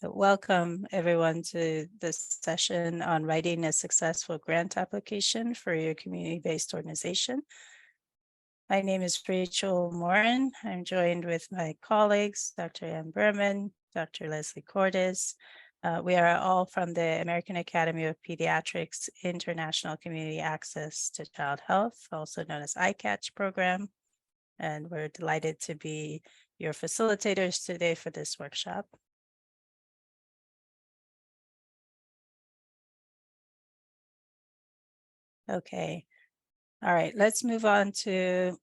Welcome everyone to this session on writing a successful grant application for your community-based organization. My name is Rachel Morin. I'm joined with my colleagues, Dr. Ann Berman, Dr. Leslie Cordes. We are all from the American Academy of Pediatrics International Community Access to Child Health, also known as ICATCH program. And we're delighted to be your facilitators today for this workshop. Okay. All right, let's move on to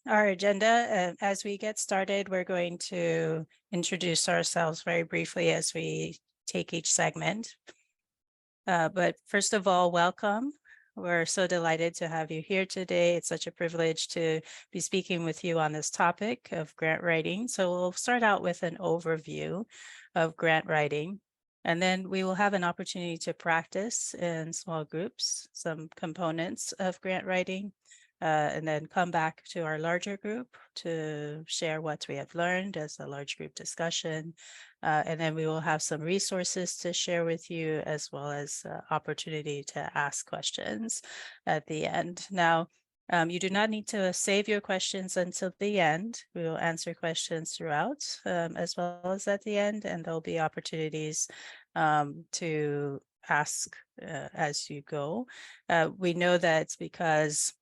our agenda. As we get started, we're going to introduce ourselves very briefly as we take each segment. But first of all, welcome. We're so delighted to have you here today. It's such a privilege to be speaking with you on this topic of grant writing. So we'll start out with an overview of grant writing. And then we will have an opportunity to practice in small groups, some components of grant writing, and then come back to our larger group to share what we have learned as a large group discussion. And then we will have some resources to share with you, as well as opportunity to ask questions at the end. Now, you do not need to save your questions until the end. We will answer questions throughout, as well as at the end, and there'll be opportunities to ask as you go. We know that because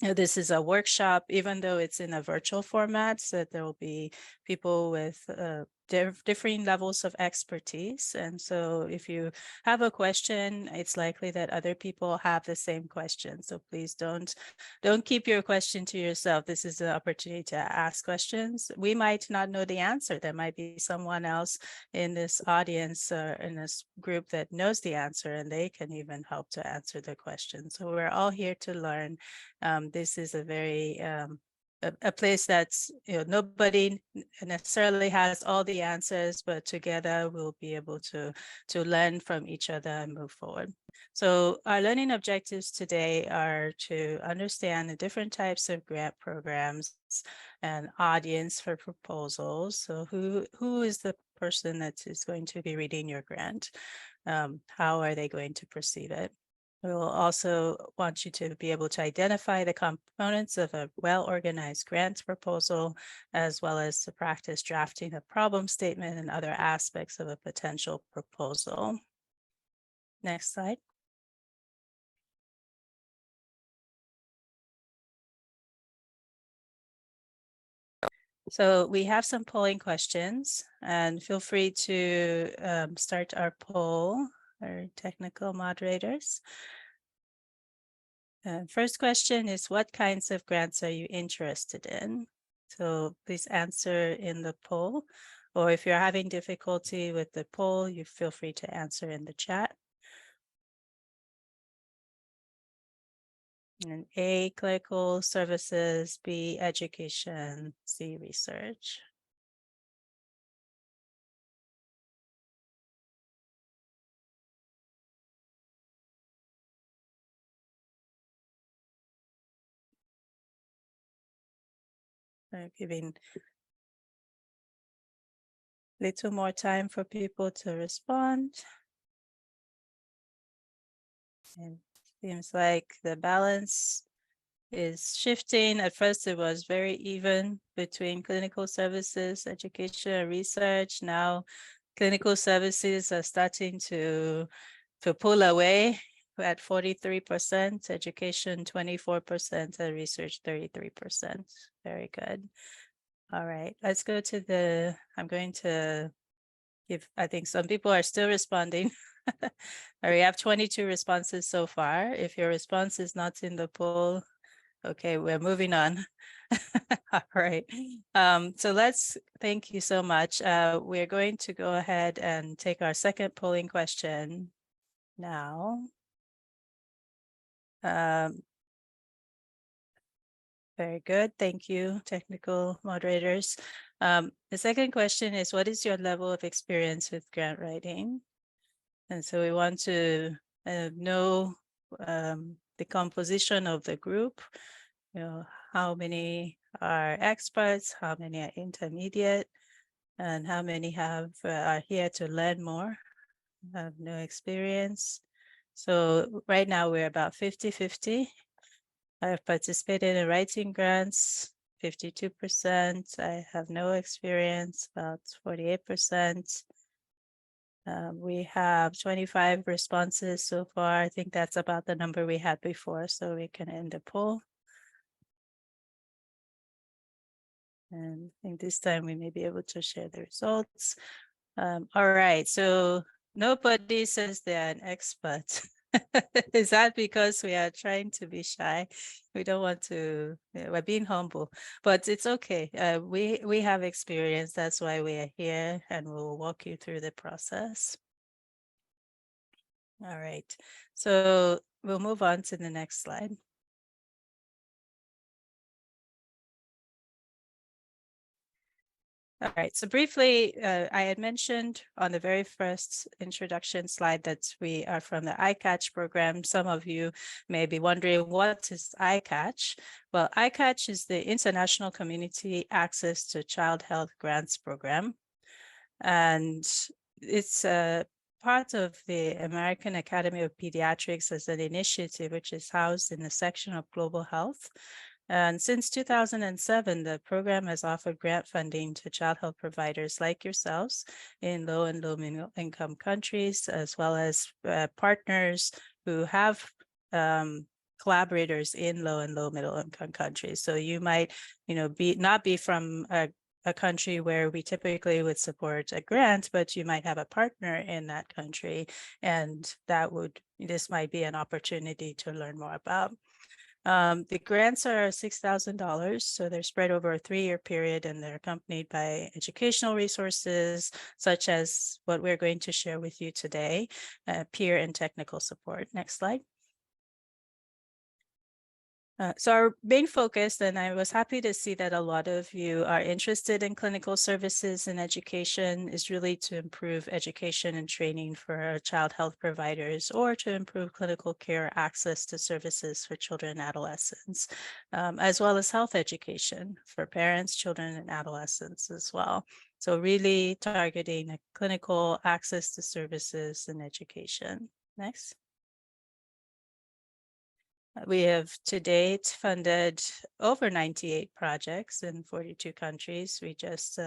this is a workshop, even though it's in a virtual format, so there will be people with differing levels of expertise. And so if you have a question, it's likely that other people have the same question. So please don't keep your question to yourself. This is an opportunity to ask questions. We might not know the answer. There might be someone else in this audience or in this group that knows the answer, and they can even help to answer the question. So we're all here to learn. This is a very a place that's, nobody necessarily has all the answers, but together we'll be able to learn from each other and move forward. So our learning objectives today are to understand the different types of grant programs and audience for proposals. So who is the person that is going to be reading your grant? How are they going to perceive it? We will also want you to be able to identify the components of a well-organized grant proposal, as well as to practice drafting a problem statement and other aspects of a potential proposal. Next slide. So we have some polling questions, and feel free to start our poll, our technical moderators. First question is, what kinds of grants are you interested in? So please answer in the poll, or if you're having difficulty with the poll, you feel free to answer in the chat. And A, clinical services, B, education, C, research. Giving little more time for people to respond. And seems like the balance is shifting. At first, it was very even between clinical services, education, and research. Now, clinical services are starting to pull away at 43%, education 24%, and research 33%. Very good. All right, let's go to the, I'm going to give, I think some people are still responding. We have 22 responses so far. If your response is not in the poll, okay, we're moving on. All right. So thank you so much. We're going to go ahead and take our second polling question now. Very good. Thank you, technical moderators. The second question is, what is your level of experience with grant writing? And so we want to know the composition of the group, how many are experts, how many are intermediate, And how many are here to learn more? Have no experience. So right now we're about 50-50. I've participated in writing grants, 52%. I have no experience, about 48%. We have 25 responses so far. I think that's about the number we had before, so we can end the poll. And I think this time we may be able to share the results. All right, so nobody says they're an expert. Is that because we are trying to be shy? We don't want to, we're being humble, but it's okay. We have experience. That's why we are here, and we'll walk you through the process. All right, so we'll move on to the next slide. All right, so briefly, I had mentioned on the very first introduction slide that we are from the ICATCH program. Some of you may be wondering, what is ICATCH? Well, ICATCH is the International Community Access to Child Health Grants Program. And it's a part of the American Academy of Pediatrics as an initiative, which is housed in the section of global health. And since 2007, the program has offered grant funding to child health providers like yourselves in low and low middle income countries, as well as partners who have collaborators in low and low middle income countries. So you might, not be from a country where we typically would support a grant, but you might have a partner in that country, and this might be an opportunity to learn more about. The grants are $6,000, so they're spread over a 3-year period, and they're accompanied by educational resources, such as what we're going to share with you today, peer and technical support. Next slide. So our main focus, and I was happy to see that a lot of you are interested in clinical services and education, is really to improve education and training for child health providers, or to improve clinical care access to services for children and adolescents, as well as health education for parents, children, and adolescents as well. So really targeting a clinical access to services and education. Next. We have to date funded over 98 projects in 42 countries. We just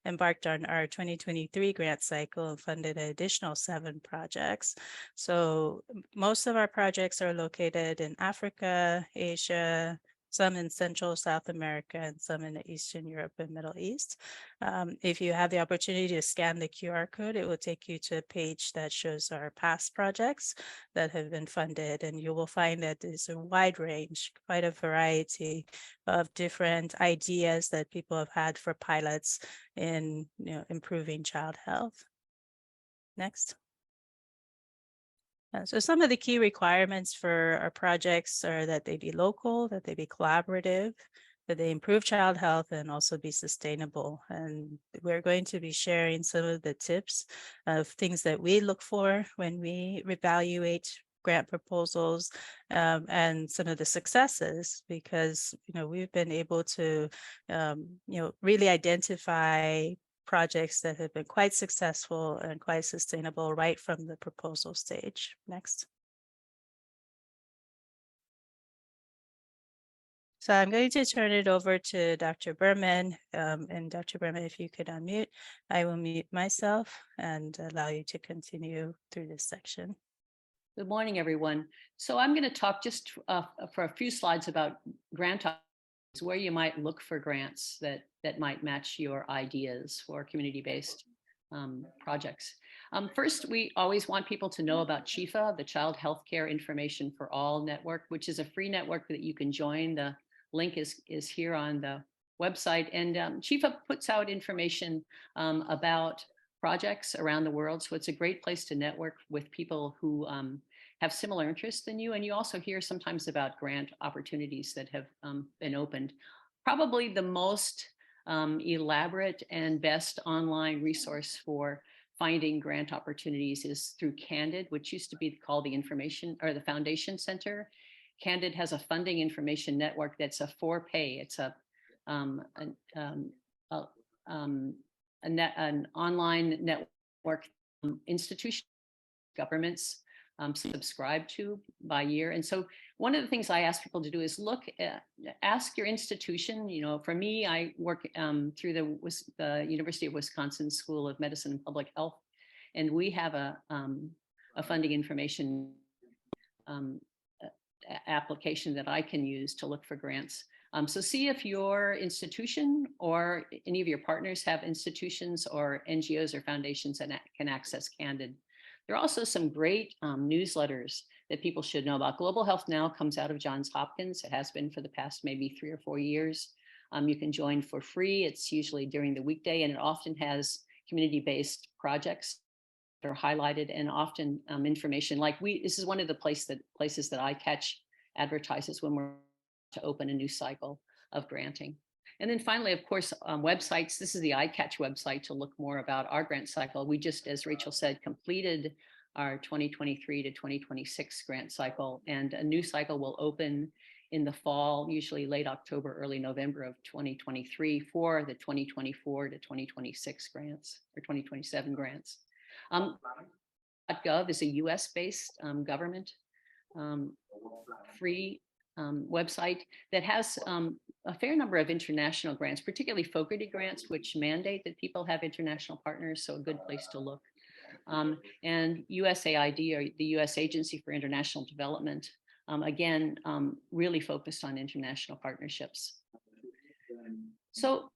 embarked on our 2023 grant cycle and funded an additional 7 projects. So most of our projects are located in Africa, Asia, some in Central South America, and some in Eastern Europe and Middle East. If you have the opportunity to scan the QR code, it will take you to a page that shows our past projects that have been funded, and you will find that there's a wide range, quite a variety of different ideas that people have had for pilots in improving child health. Next. So some of the key requirements for our projects are that they be local, that they be collaborative, that they improve child health, and also be sustainable. And we're going to be sharing some of the tips of things that we look for when we evaluate grant proposals, and some of the successes, because we've been able to really identify projects that have been quite successful and quite sustainable right from the proposal stage. Next. So I'm going to turn it over to Dr. Berman, and Dr. Berman, if you could unmute, I will mute myself and allow you to continue through this section. Good morning, everyone. So I'm going to talk just for a few slides about grant opportunities, where you might look for grants that might match your ideas for community-based projects. First, we always want people to know about CHIFA, the Child Healthcare Information for All Network, which is a free network that you can join. The link is here on the website. And CHIFA puts out information about projects around the world. So it's a great place to network with people who have similar interests than you. And you also hear sometimes about grant opportunities that have been opened. Probably the most elaborate and best online resource for finding grant opportunities is through Candid, which used to be called the Information or the Foundation Center. Candid has a funding information network that's a for-pay. It's an online network institution governments subscribe to by year. And so one of the things I ask people to do is ask your institution. You know, for me, I work through the University of Wisconsin School of Medicine and Public Health, and we have a funding information application that I can use to look for grants. So see if your institution or any of your partners have institutions or NGOs or foundations that can access Candid. There are also some great newsletters that people should know about. Global Health Now comes out of Johns Hopkins. It has been for the past maybe 3 or 4 years. You can join for free. It's usually during the weekday, and it often has community-based projects that are highlighted, and often information like this is one of the places that ICATCH advertises when we're to open a new cycle of granting. And then finally, of course, websites. This is the ICATCH website to look more about our grant cycle. We just, as Rachel said, completed our 2023 to 2026 grant cycle, and a new cycle will open in the fall, usually late October, early November of 2023 for the 2024 to 2026 grants or 2027 grants. .gov is a US-based government free website that has a fair number of international grants, particularly Fogarty grants, which mandate that people have international partners, so a good place to look. And USAID, or the US Agency for International Development, again, really focused on international partnerships. So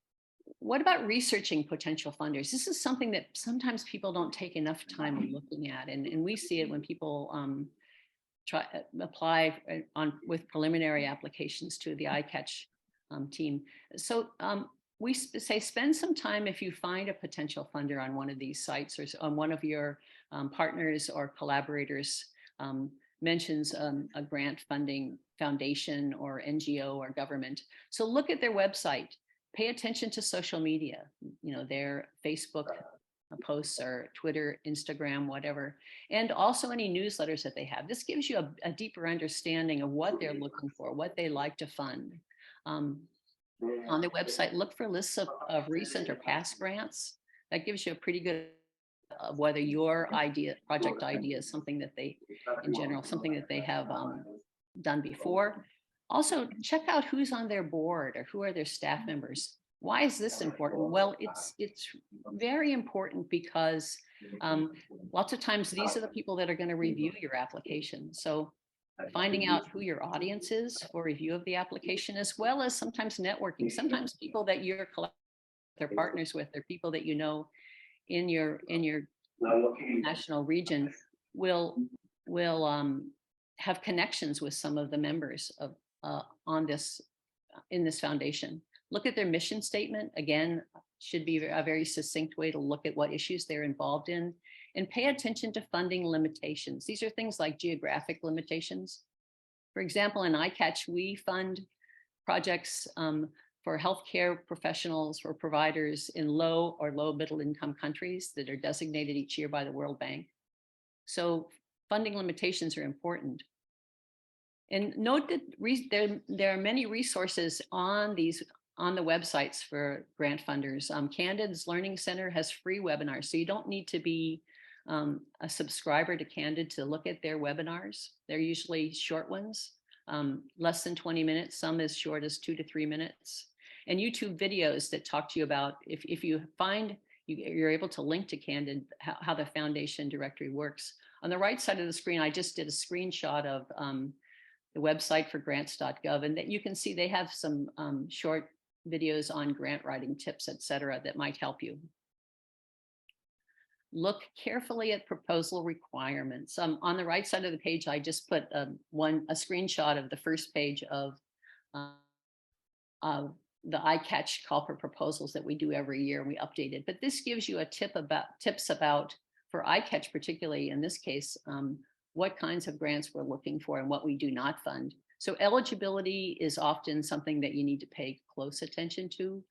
what about researching potential funders? This is something that sometimes people don't take enough time looking at, and we see it when people apply with preliminary applications to the ICATCH team. So we say spend some time if you find a potential funder on one of these sites, or on one of your partners or collaborators mentions a grant funding foundation or NGO or government. So look at their website. Pay attention to social media, you know, their Facebook posts or Twitter, Instagram, whatever, and also any newsletters that they have. This gives you a deeper understanding of what they're looking for, what they like to fund. On their website, look for lists of recent or past grants. That gives you a pretty good of whether your project idea is something that they, in general, something that they have done before. Also, check out who's on their board or who are their staff members. Why is this important? Well, it's very important because lots of times these are the people that are going to review your application. So finding out who your audience is for review of the application, as well as sometimes networking. Sometimes people that you're their partners with, or people that you know in your national region will have connections with some of the members of in this foundation. Look at their mission statement. Again, should be a very succinct way to look at what issues they're involved in, and pay attention to funding limitations. These are things like geographic limitations. For example, in ICATCH, we fund projects for healthcare professionals or providers in low or low middle income countries that are designated each year by the World Bank. So funding limitations are important. And note that there are many resources on the websites for grant funders. Candid's Learning Center has free webinars, so you don't need to be a subscriber to Candid to look at their webinars. They're usually short ones, less than 20 minutes, some as short as 2 to 3 minutes. And YouTube videos that talk to you about, if you find you're able to link to Candid, how the foundation directory works. On the right side of the screen, I just did a screenshot of the website for grants.gov, and that you can see they have some short videos on grant writing tips, et cetera, that might help you. Look carefully at proposal requirements. On the right side of the page, I just put a screenshot of the first page of the ICATCH call for proposals that we do every year, and we update it. But this gives you a tips about, for ICATCH particularly in this case, what kinds of grants we're looking for and what we do not fund. So eligibility is often something that you need to pay close attention to.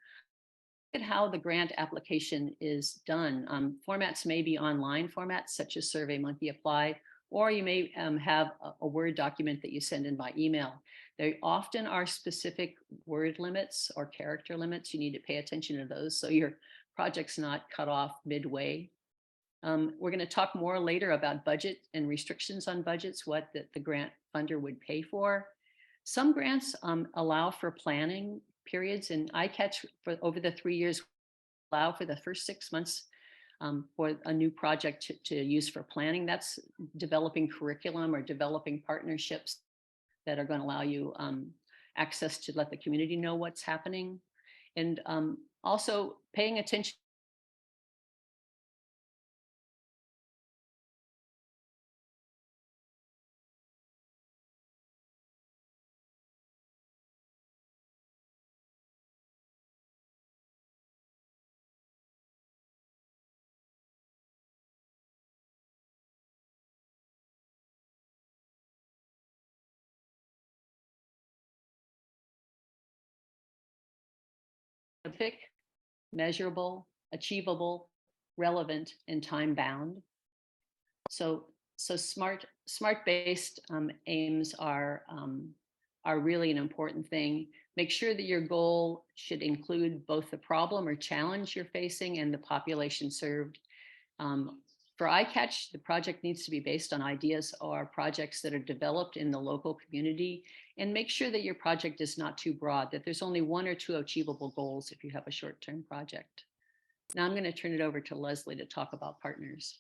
Look at how the grant application is done. Formats may be online formats such as SurveyMonkey Apply, or you may have a Word document that you send in by email. There often are specific word limits or character limits. You need to pay attention to those so your projects not cut off midway. We're going to talk more later about budget and restrictions on budgets, what the grant funder would pay for. Some grants allow for planning periods, and ICATCH for over the 3 years allow for the first 6 months for a new project to use for planning. That's developing curriculum or developing partnerships that are going to allow you access to let the community know what's happening. And also paying attention specific, measurable, achievable, relevant, and time bound. So smart-based aims are really an important thing. Make sure that your goal should include both the problem or challenge you're facing and the population served. For ICATCH, the project needs to be based on ideas or projects that are developed in the local community, and make sure that your project is not too broad, that there's only 1 or 2 achievable goals if you have a short-term project. Now I'm going to turn it over to Leslie to talk about partners.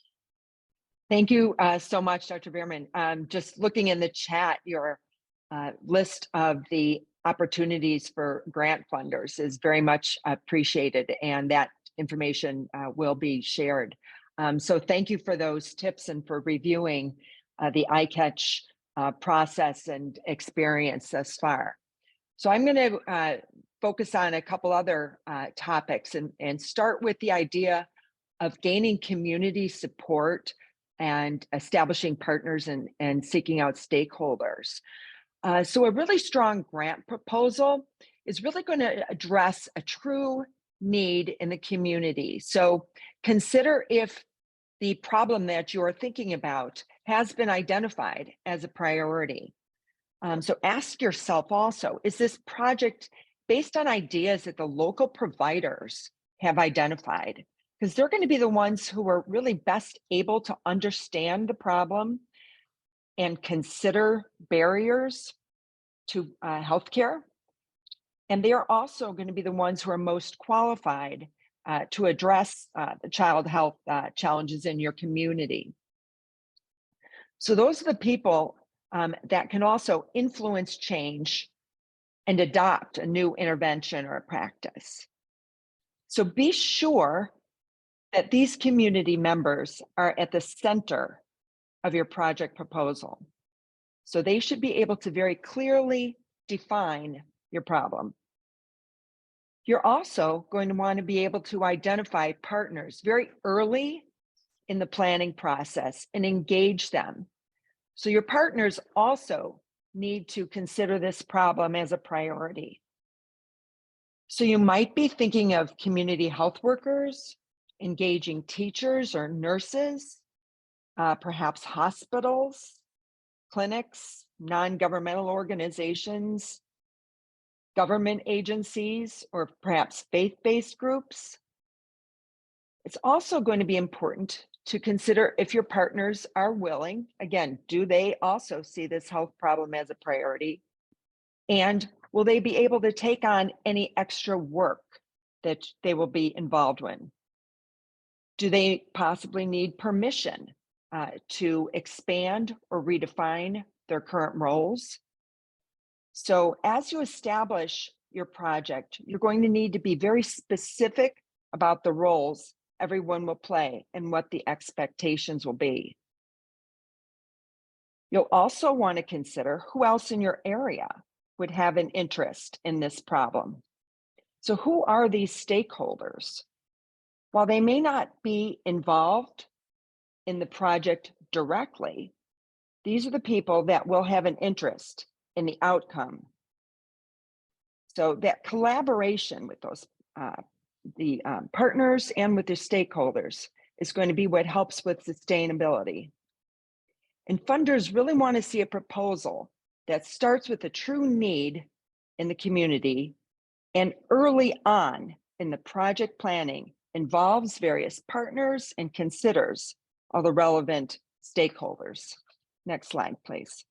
Thank you so much, Dr. Bierman. Just looking in the chat, your list of the opportunities for grant funders is very much appreciated, and that information will be shared. So thank you for those tips and for reviewing the ICATCH process and experience thus far. So I'm going to focus on a couple other topics and start with the idea of gaining community support and establishing partners and seeking out stakeholders. So a really strong grant proposal is really going to address a true need in the community. So consider if the problem that you're thinking about has been identified as a priority. So ask yourself also, is this project based on ideas that the local providers have identified? Because they're going to be the ones who are really best able to understand the problem and consider barriers to healthcare. And they are also going to be the ones who are most qualified to address the child health challenges in your community. So those are the people that can also influence change and adopt a new intervention or a practice. So be sure that these community members are at the center of your project proposal. So they should be able to very clearly define your problem. You're also going to want to be able to identify partners very early in the planning process and engage them. So your partners also need to consider this problem as a priority. So you might be thinking of community health workers, engaging teachers or nurses, perhaps hospitals, clinics, non-governmental organizations, government agencies, or perhaps faith-based groups. It's also going to be important to consider if your partners are willing, again, do they also see this health problem as a priority? And will they be able to take on any extra work that they will be involved in? Do they possibly need permission to expand or redefine their current roles? So as you establish your project, you're going to need to be very specific about the roles everyone will play and what the expectations will be. You'll also want to consider who else in your area would have an interest in this problem. So who are these stakeholders? While they may not be involved in the project directly, these are the people that will have an interest in the outcome. So that collaboration with those partners and with the stakeholders is going to be what helps with sustainability. And funders really want to see a proposal that starts with a true need in the community and early on in the project planning involves various partners, and considers all the relevant stakeholders. Next slide, please.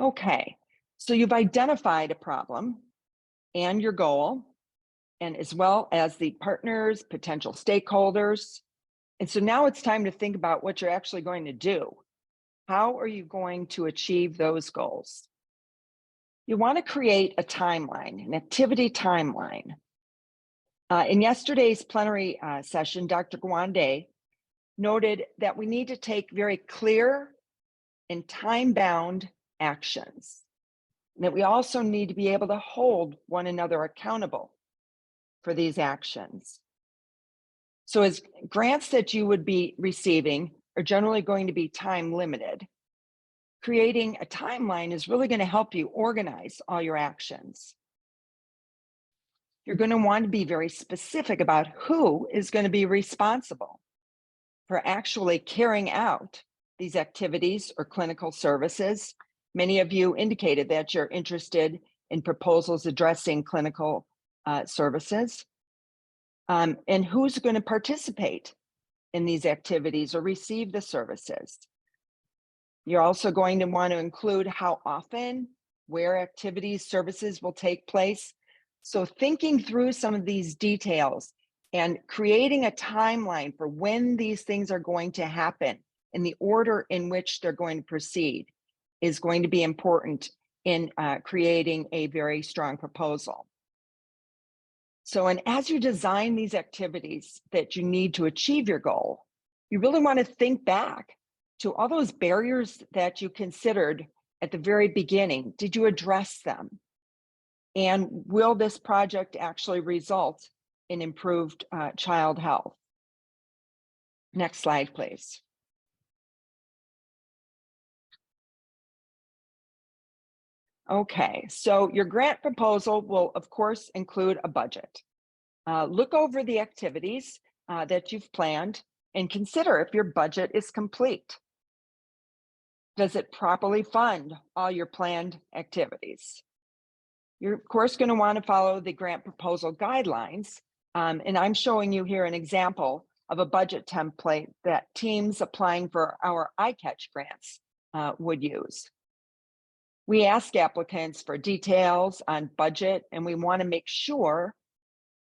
Okay, so you've identified a problem and your goal, and as well as the partners, potential stakeholders. And so now it's time to think about what you're actually going to do. How are you going to achieve those goals? You want to create a timeline, an activity timeline. In yesterday's plenary session, Dr. Gwande noted that we need to take very clear and time-bound actions, and that we also need to be able to hold one another accountable for these actions. So as grants that you would be receiving are generally going to be time limited, creating a timeline is really going to help you organize all your actions. You're going to want to be very specific about who is going to be responsible for actually carrying out these activities or clinical services. Many of you indicated that you're interested in proposals addressing clinical services. And who's going to participate in these activities or receive the services. You're also going to want to include how often, where activities, services will take place. So thinking through some of these details and creating a timeline for when these things are going to happen and the order in which they're going to proceed is going to be important in creating a very strong proposal. So, and as you design these activities that you need to achieve your goal, you really want to think back to all those barriers that you considered at the very beginning. Did you address them? And will this project actually result in improved child health? Next slide, please. Okay, so your grant proposal will, of course, include a budget. Look over the activities that you've planned and consider if your budget is complete. Does it properly fund all your planned activities? You're, of course, going to want to follow the grant proposal guidelines. And I'm showing you here an example of a budget template that teams applying for our ICATCH grants would use. We ask applicants for details on budget, and we want to make sure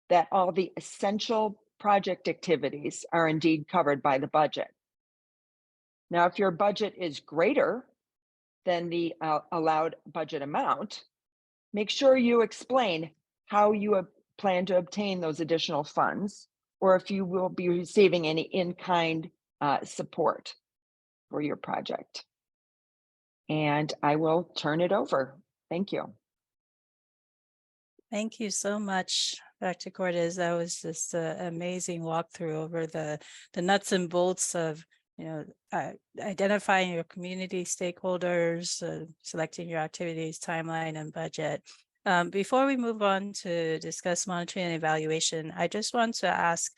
that all the essential project activities are indeed covered by the budget. Now, if your budget is greater than the allowed budget amount, make sure you explain how you plan to obtain those additional funds, or if you will be receiving any in-kind support for your project. And I will turn it over. Thank you. Thank you so much, Dr. Cortez. That was just an amazing walkthrough over the nuts and bolts of, identifying your community stakeholders, selecting your activities, timeline, and budget. Before we move on to discuss monitoring and evaluation, I just want to ask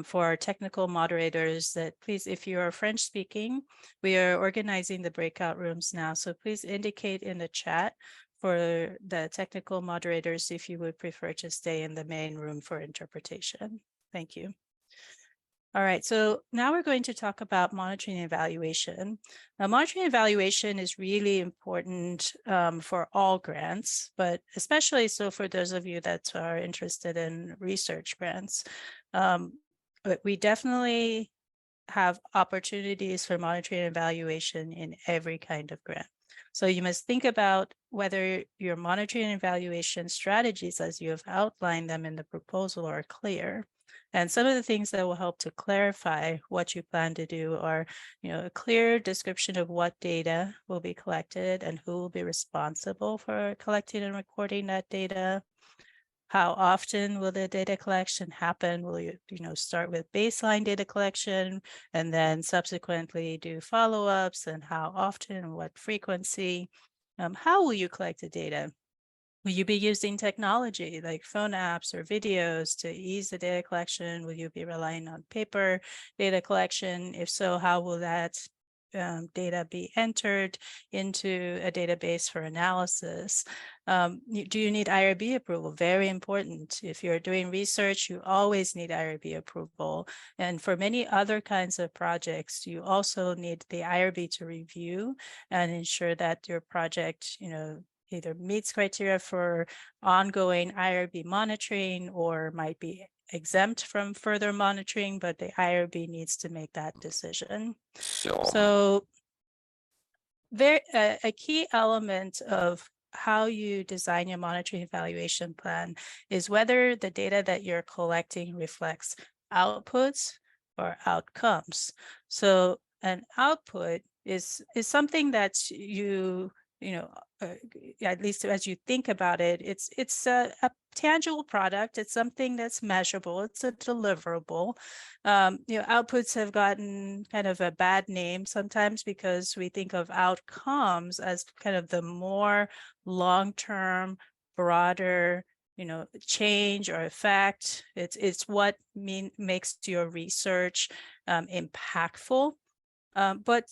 for our technical moderators that please, if you are French speaking, we are organizing the breakout rooms now. So please indicate in the chat for the technical moderators if you would prefer to stay in the main room for interpretation. Thank you. All right, so now we're going to talk about monitoring and evaluation. Now, monitoring and evaluation is really important for all grants, but especially so for those of you that are interested in research grants. But we definitely have opportunities for monitoring and evaluation in every kind of grant. So you must think about whether your monitoring and evaluation strategies, as you have outlined them in the proposal, are clear. And some of the things that will help to clarify what you plan to do are, a clear description of what data will be collected and who will be responsible for collecting and recording that data. How often will the data collection happen? Will you, start with baseline data collection and then subsequently do follow-ups, and how often and what frequency? How will you collect the data? Will you be using technology like phone apps or videos to ease the data collection? Will you be relying on paper data collection? If so, how will that data be entered into a database for analysis. Do you need IRB approval? Very important. If you're doing research, you always need IRB approval. And for many other kinds of projects, you also need the IRB to review and ensure that your project, either meets criteria for ongoing IRB monitoring or might be exempt from further monitoring, but the IRB needs to make that decision. So a key element of how you design your monitoring evaluation plan is whether the data that you're collecting reflects outputs or outcomes. So an output is something that at least as you think about it, it's a tangible product. It's something that's measurable. It's a deliverable. Outputs have gotten kind of a bad name sometimes because we think of outcomes as kind of the more long-term, broader, change or effect. It's what makes your research impactful. But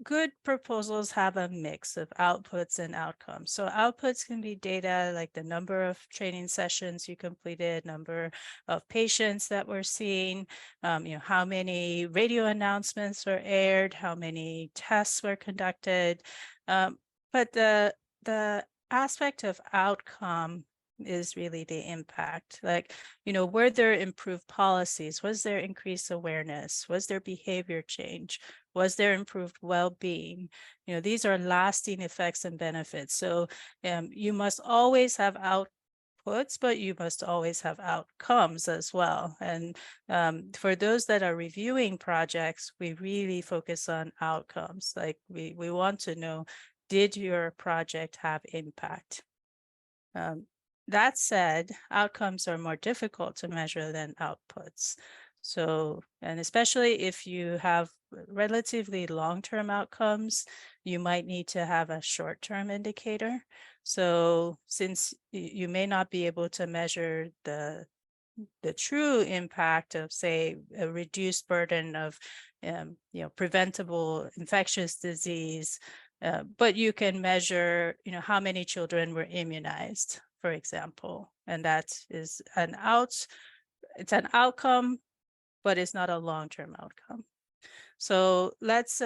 good proposals have a mix of outputs and outcomes. So outputs can be data like the number of training sessions you completed, number of patients that were seen, how many radio announcements were aired, how many tests were conducted. But the aspect of outcome is really the impact. Like, were there improved policies? Was there increased awareness? Was there behavior change? Was there improved well-being? These are lasting effects and benefits. So you must always have outputs, but you must always have outcomes as well. And for those that are reviewing projects, we really focus on outcomes. Like we want to know, did your project have impact? That said, outcomes are more difficult to measure than outputs. So, and especially if you have relatively long-term outcomes, you might need to have a short-term indicator. So since you may not be able to measure the true impact of, say, a reduced burden of, preventable infectious disease, but you can measure, how many children were immunized, for example, and that is it's an outcome, but it's not a long-term outcome. So let's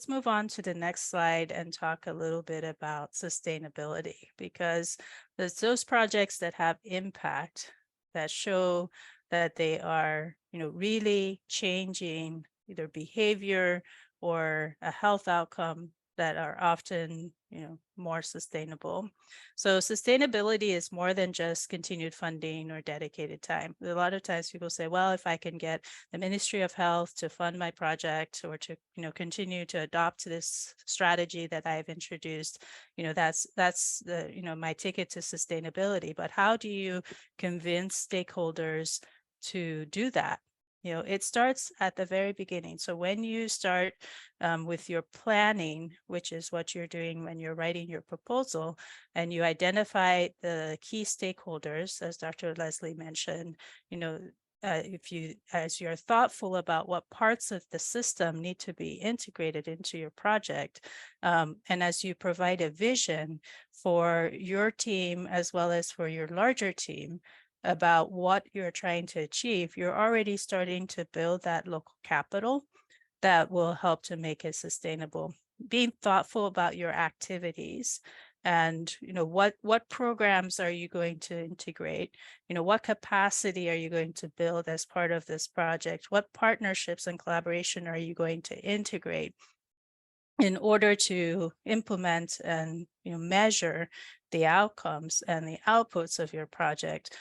move on to the next slide and talk a little bit about sustainability, because there's those projects that have impact that show that they are, really changing either behavior or a health outcome that are often, more sustainable. So sustainability is more than just continued funding or dedicated time. A lot of times people say, well, if I can get the Ministry of Health to fund my project or to, continue to adopt this strategy that I've introduced, that's the, my ticket to sustainability. But how do you convince stakeholders to do that? It starts at the very beginning. So when you start with your planning, which is what you're doing when you're writing your proposal, and you identify the key stakeholders, as Dr. Leslie mentioned, as you're thoughtful about what parts of the system need to be integrated into your project, and as you provide a vision for your team as well as for your larger team about what you're trying to achieve, you're already starting to build that local capital that will help to make it sustainable. Being thoughtful about your activities and, what programs are you going to integrate? What capacity are you going to build as part of this project? What partnerships and collaboration are you going to integrate in order to implement and, measure the outcomes and the outputs of your project?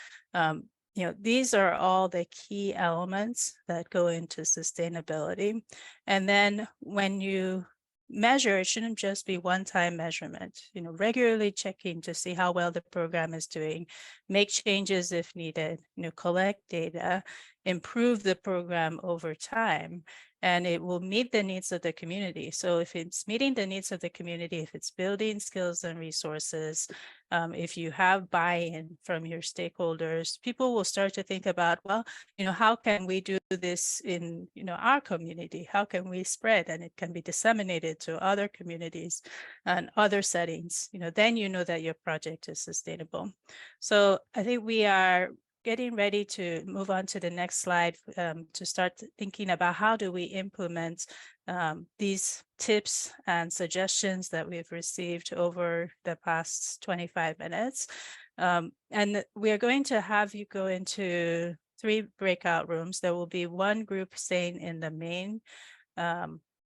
These are all the key elements that go into sustainability. And then when you measure, it shouldn't just be one-time measurement, regularly checking to see how well the program is doing, make changes if needed, collect data, improve the program over time, and it will meet the needs of the community. So if it's meeting the needs of the community, if it's building skills and resources, if you have buy-in from your stakeholders, people will start to think about, well, how can we do this in, our community? How can we spread? And it can be disseminated to other communities and other settings, then that your project is sustainable. So I think we are getting ready to move on to the next slide to start thinking about how do we implement these tips and suggestions that we've received over the past 25 minutes. And we are going to have you go into 3 breakout rooms. There will be one group staying in the main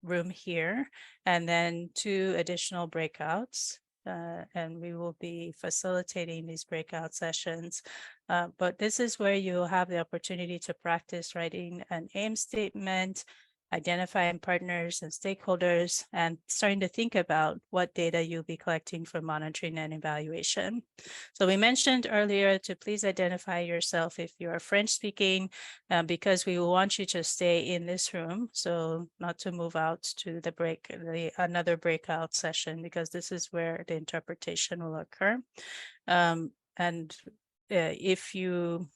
room here, and then 2 additional breakouts. And we will be facilitating these breakout sessions. But this is where you'll have the opportunity to practice writing an aim statement, identifying partners and stakeholders, and starting to think about what data you'll be collecting for monitoring and evaluation. So we mentioned earlier to please identify yourself if you are French speaking, because we will want you to stay in this room. So not to move out to another breakout session, because this is where the interpretation will occur. If you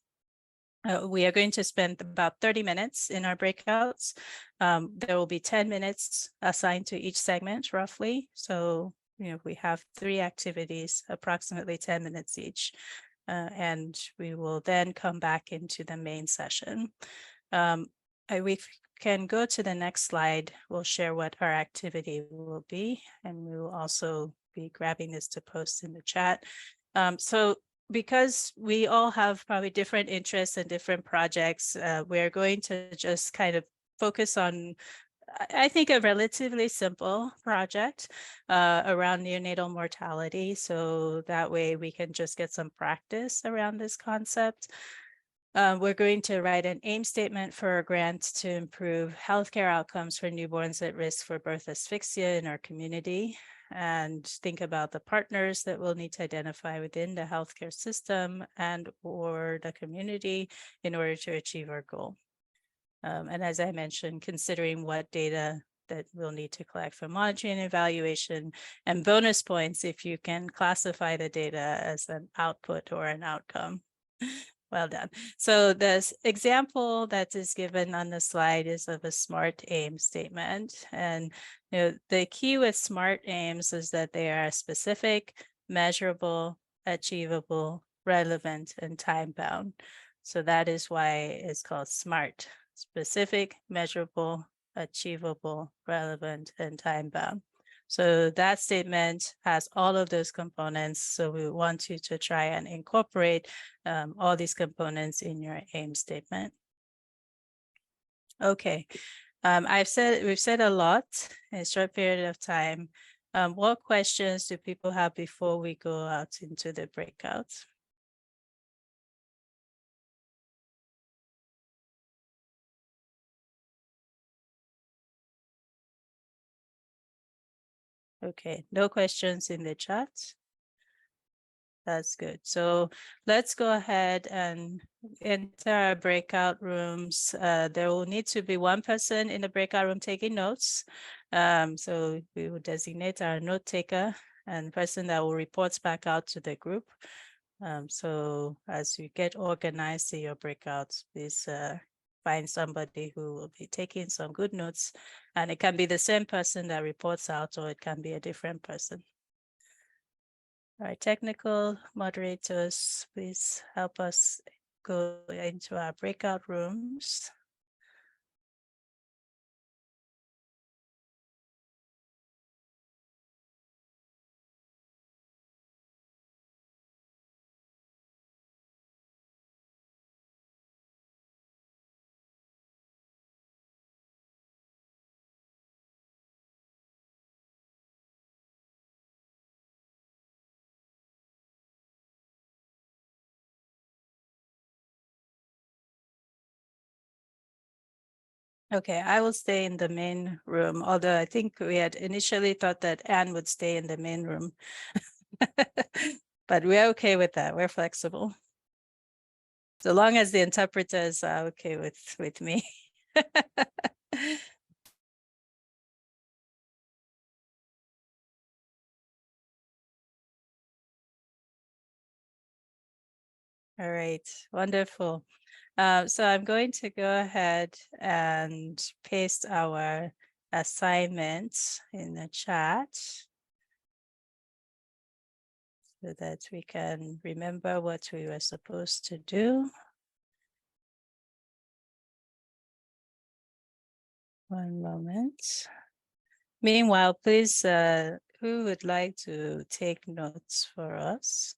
we are going to spend about 30 minutes in our breakouts. There will be 10 minutes assigned to each segment, roughly. So, we have 3 activities, approximately 10 minutes each. And we will then come back into the main session. We can go to the next slide. We'll share what our activity will be, and we will also be grabbing this to post in the chat. Because we all have probably different interests and different projects, we're going to just kind of focus on, I think, a relatively simple project around neonatal mortality. So that way we can just get some practice around this concept. We're going to write an aim statement for a grant to improve healthcare outcomes for newborns at risk for birth asphyxia in our community, and think about the partners that we'll need to identify within the healthcare system and or the community in order to achieve our goal. And as I mentioned, considering what data that we'll need to collect for monitoring and evaluation, and bonus points if you can classify the data as an output or an outcome. Well done. So this example that is given on the slide is of a SMART aim statement. And the key with SMART aims is that they are specific, measurable, achievable, relevant, and time-bound. So that is why it's called SMART: specific, measurable, achievable, relevant, and time-bound. So that statement has all of those components. So we want you to try and incorporate all these components in your aim statement. Okay, we've said a lot in a short period of time. What questions do people have before we go out into the breakouts? Okay, no questions in the chat. That's good. So let's go ahead and enter our breakout rooms. There will need to be one person in the breakout room taking notes. So we will designate our note taker and person that will report back out to the group. So as you get organized in your breakouts, please find somebody who will be taking some good notes, and it can be the same person that reports out, or it can be a different person. Our technical moderators, please help us go into our breakout rooms. Okay, I will stay in the main room, although I think we had initially thought that Anne would stay in the main room. But we're okay with that. We're flexible. So long as the interpreters are okay with me. All right, wonderful. So I'm going to go ahead and paste our assignments in the chat so that we can remember what we were supposed to do. One moment. Meanwhile, please, who would like to take notes for us?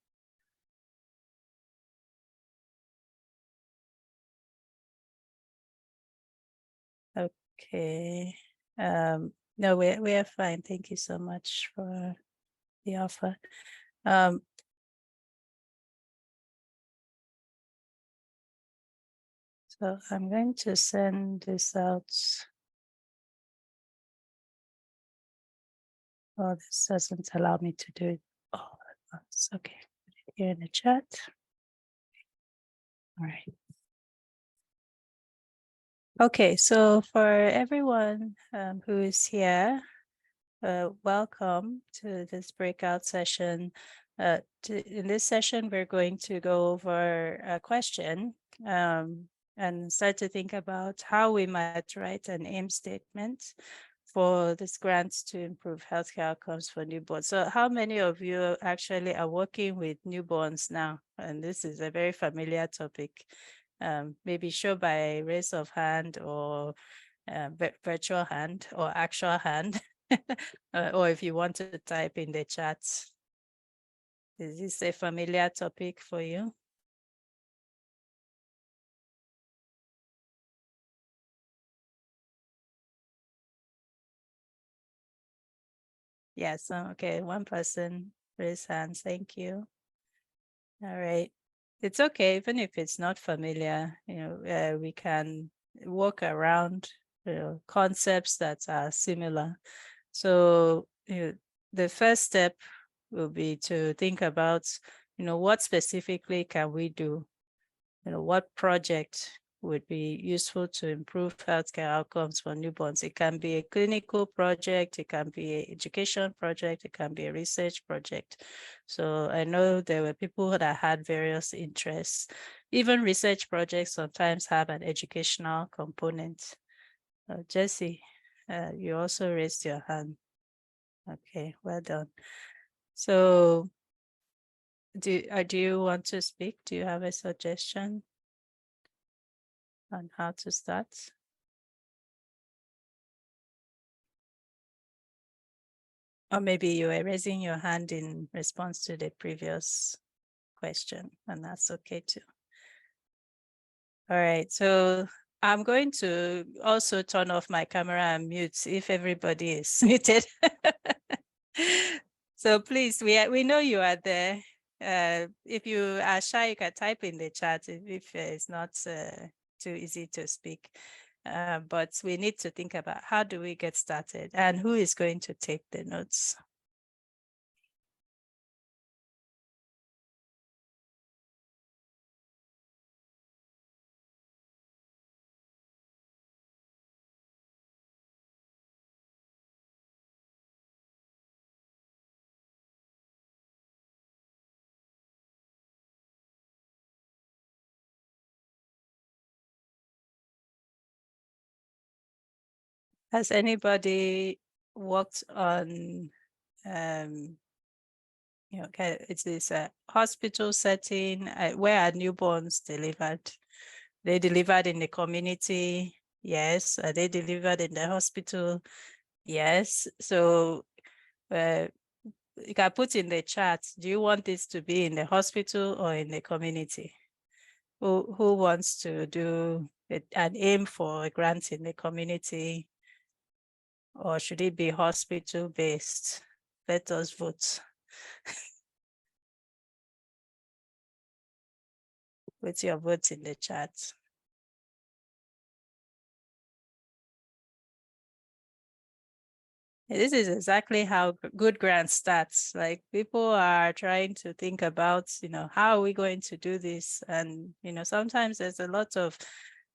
Okay. No, we are fine. Thank you so much for the offer. So I'm going to send this out. Oh, this doesn't allow me to do it all at once. Okay, put it here in the chat. All right. Okay, so for everyone who is here, welcome to this breakout session. In this session, we're going to go over a question and start to think about how we might write an aim statement for this grant to improve healthcare outcomes for newborns. So how many of you actually are working with newborns now? And this is a very familiar topic. Maybe show by raise of hand or virtual hand or actual hand. Or if you want to type in the chat. Is this a familiar topic for you? Yes, okay, one person raise hands, thank you. All right, it's okay, even if it's not familiar, we can work around concepts that are similar. So the first step will be to think about, what specifically can we do? What project would be useful to improve healthcare outcomes for newborns? It can be a clinical project, it can be an education project, it can be a research project. So I know there were people that had various interests. Even research projects sometimes have an educational component. Jesse, you also raised your hand. Okay, well done. So do you want to speak? Do you have a suggestion on how to start? Or maybe you were raising your hand in response to the previous question, and that's okay too. All right, so I'm going to also turn off my camera and mute if everybody is muted. So please, we know you are there. If you are shy, you can type in the chat if it's not too easy to speak. But we need to think about how do we get started and who is going to take the notes. Has anybody worked on, it's this hospital setting? Where are newborns delivered? They delivered in the community? Yes. Are they delivered in the hospital? Yes. So you can put in the chat, do you want this to be in the hospital or in the community? Who wants to do an aim for a grant in the community? Or should it be hospital-based? Let us vote. Put your votes in the chat. This is exactly how good grants starts. Like people are trying to think about, how are we going to do this? And, sometimes there's a lot of,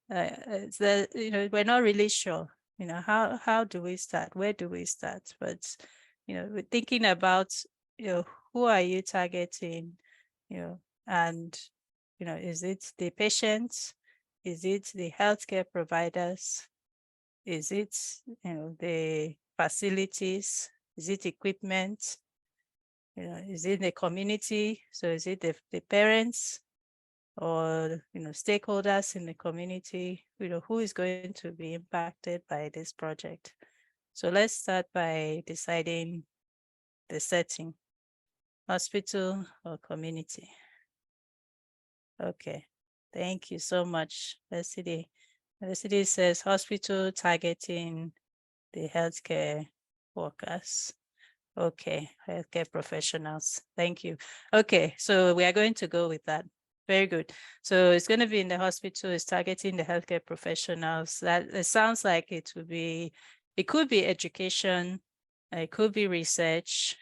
we're not really sure, how do we start? Where do we start? But, we're thinking about, who are you targeting, and, is it the patients? Is it the healthcare providers? Is it, the facilities? Is it equipment? Is it the community? So is it the parents or, stakeholders in the community? Who is going to be impacted by this project? So let's start by deciding the setting, hospital or community. Okay, thank you so much, Leslie. Leslie says hospital targeting the healthcare workers. Okay, healthcare professionals. Thank you. Okay, so we are going to go with that. Very good. So it's going to be in the hospital, it's targeting the healthcare professionals. That it sounds like it could be education, it could be research,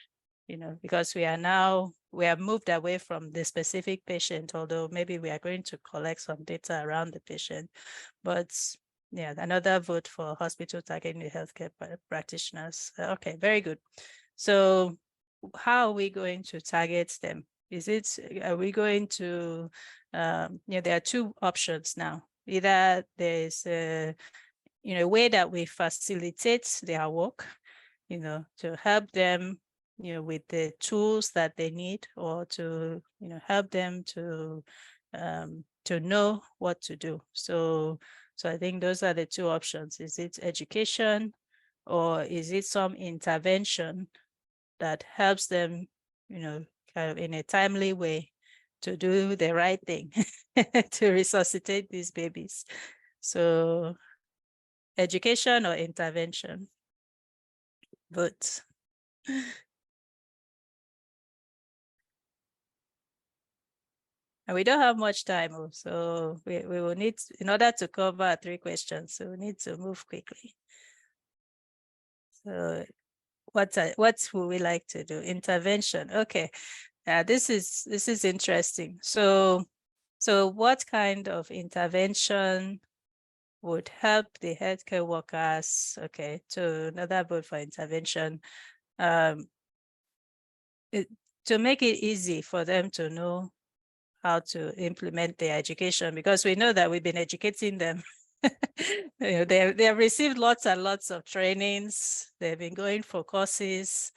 because we have moved away from the specific patient, although maybe we are going to collect some data around the patient. But yeah, another vote for hospital targeting the healthcare practitioners. Okay, very good. So how are we going to target them? Are we going to, there are two options now. Either there's a way that we facilitate their work, to help them, with the tools that they need, or to, help them to know what to do. So I think those are the two options. Is it education, or is it some intervention that helps them, kind of in a timely way to do the right thing to resuscitate these babies? So education or intervention? But and we don't have much time, so we will need, in order to cover 3 questions, so we need to move quickly. So what would we like to do? Intervention. Okay. This is interesting. So what kind of intervention would help the healthcare workers? Okay, to another vote for intervention. To make it easy for them to know how to implement their education, because we know that we've been educating them. They have received lots and lots of trainings. They've been going for courses.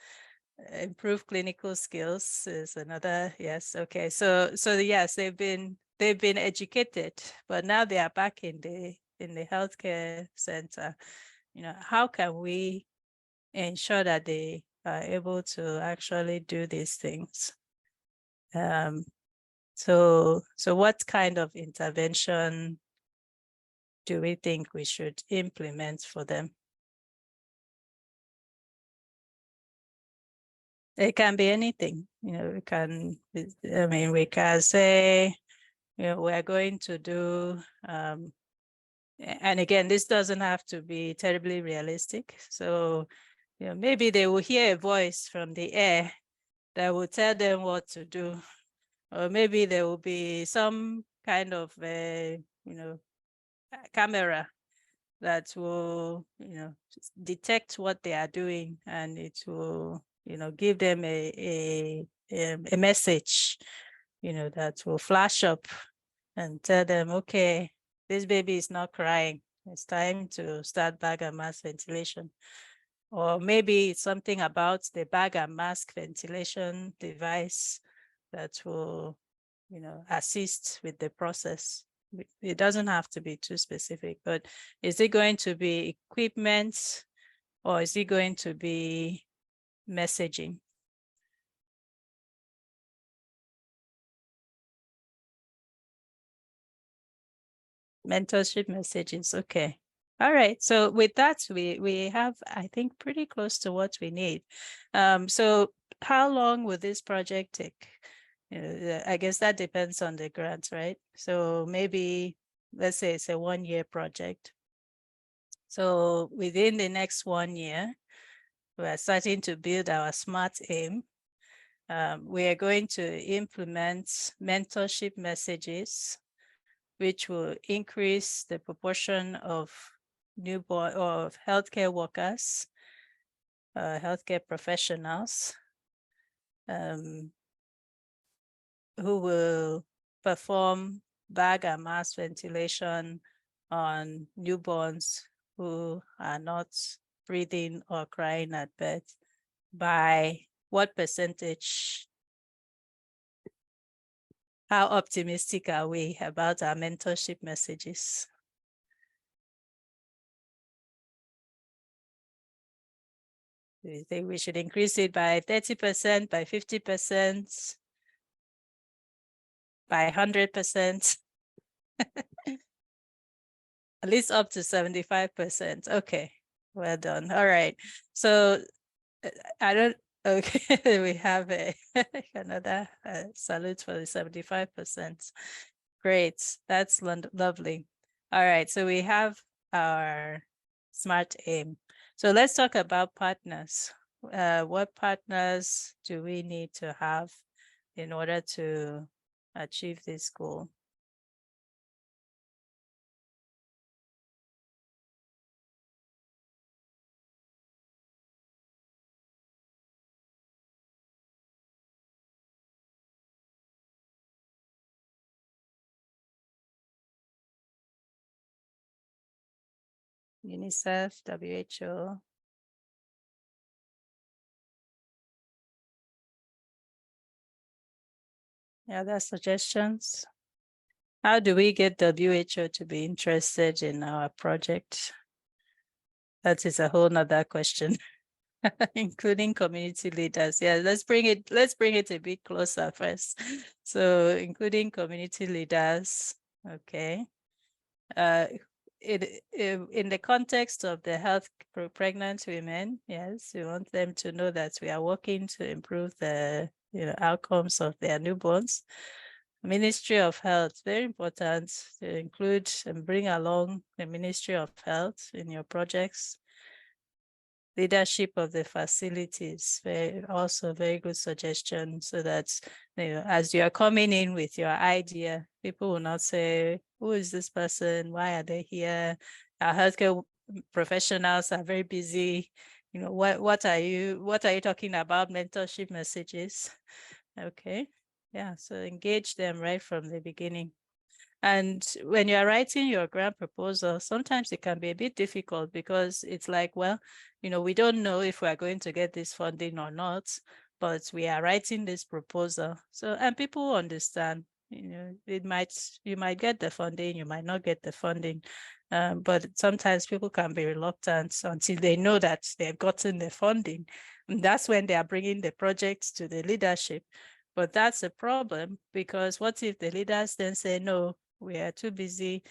Improve clinical skills is another. Yes. Okay. So yes, they've been educated, but now they are back in the healthcare center. How can we ensure that they are able to actually do these things? So what kind of intervention do we think we should implement for them? It can be anything, we can say, we're going to do, and again, this doesn't have to be terribly realistic. So, maybe they will hear a voice from the air that will tell them what to do. Or maybe there will be some kind of, camera that will, detect what they are doing, and it will, give them a message, that will flash up and tell them, okay, this baby is not crying. It's time to start bag and mask ventilation. Or maybe it's something about the bag and mask ventilation device that will, assist with the process. It doesn't have to be too specific, but is it going to be equipment, or is it going to be messaging? Mentorship messages. Okay. All right. So with that, we have, I think, pretty close to what we need. So how long will this project take? I guess that depends on the grant, right? So maybe, let's say it's a 1-year project. So within the next 1 year, we are starting to build our SMART aim. We are going to implement mentorship messages, which will increase the proportion of newborn or healthcare workers, healthcare professionals, who will perform bag and mask ventilation on newborns who are not breathing or crying at birth. By what percentage? How optimistic are we about our mentorship messages? Do you think we should increase it by 30%, by 50%, by 100%? At least up to 75%. Okay, well done. All right. So I don't, okay, we have another salute for the 75%. Great, that's lovely. All right, so we have our SMART aim. So let's talk about partners. What partners do we need to have in order to achieve this goal? UNICEF, WHO. Any other suggestions? How do we get WHO to be interested in our project? That is a whole nother question. Including community leaders. Yeah, let's bring it a bit closer first. So including community leaders, okay. In the context of the health for pregnant women, yes, we want them to know that we are working to improve the outcomes of their newborns. Ministry of Health, very important to include and bring along the Ministry of Health in your projects. Leadership of the facilities, also very good suggestion, so that as you are coming in with your idea, people will not say, who is this person? Why are they here? Our healthcare professionals are very busy. What are you talking about? Mentorship messages. Okay. Yeah. So engage them right from the beginning. And when you're writing your grant proposal, sometimes it can be a bit difficult because it's like, well, we don't know if we're going to get this funding or not, but we are writing this proposal. So, and people understand, you might get the funding, you might not get the funding. But sometimes people can be reluctant until they know that they've gotten the funding. And that's when they are bringing the projects to the leadership. But that's a problem, because what if the leaders then say, no, we are too busy,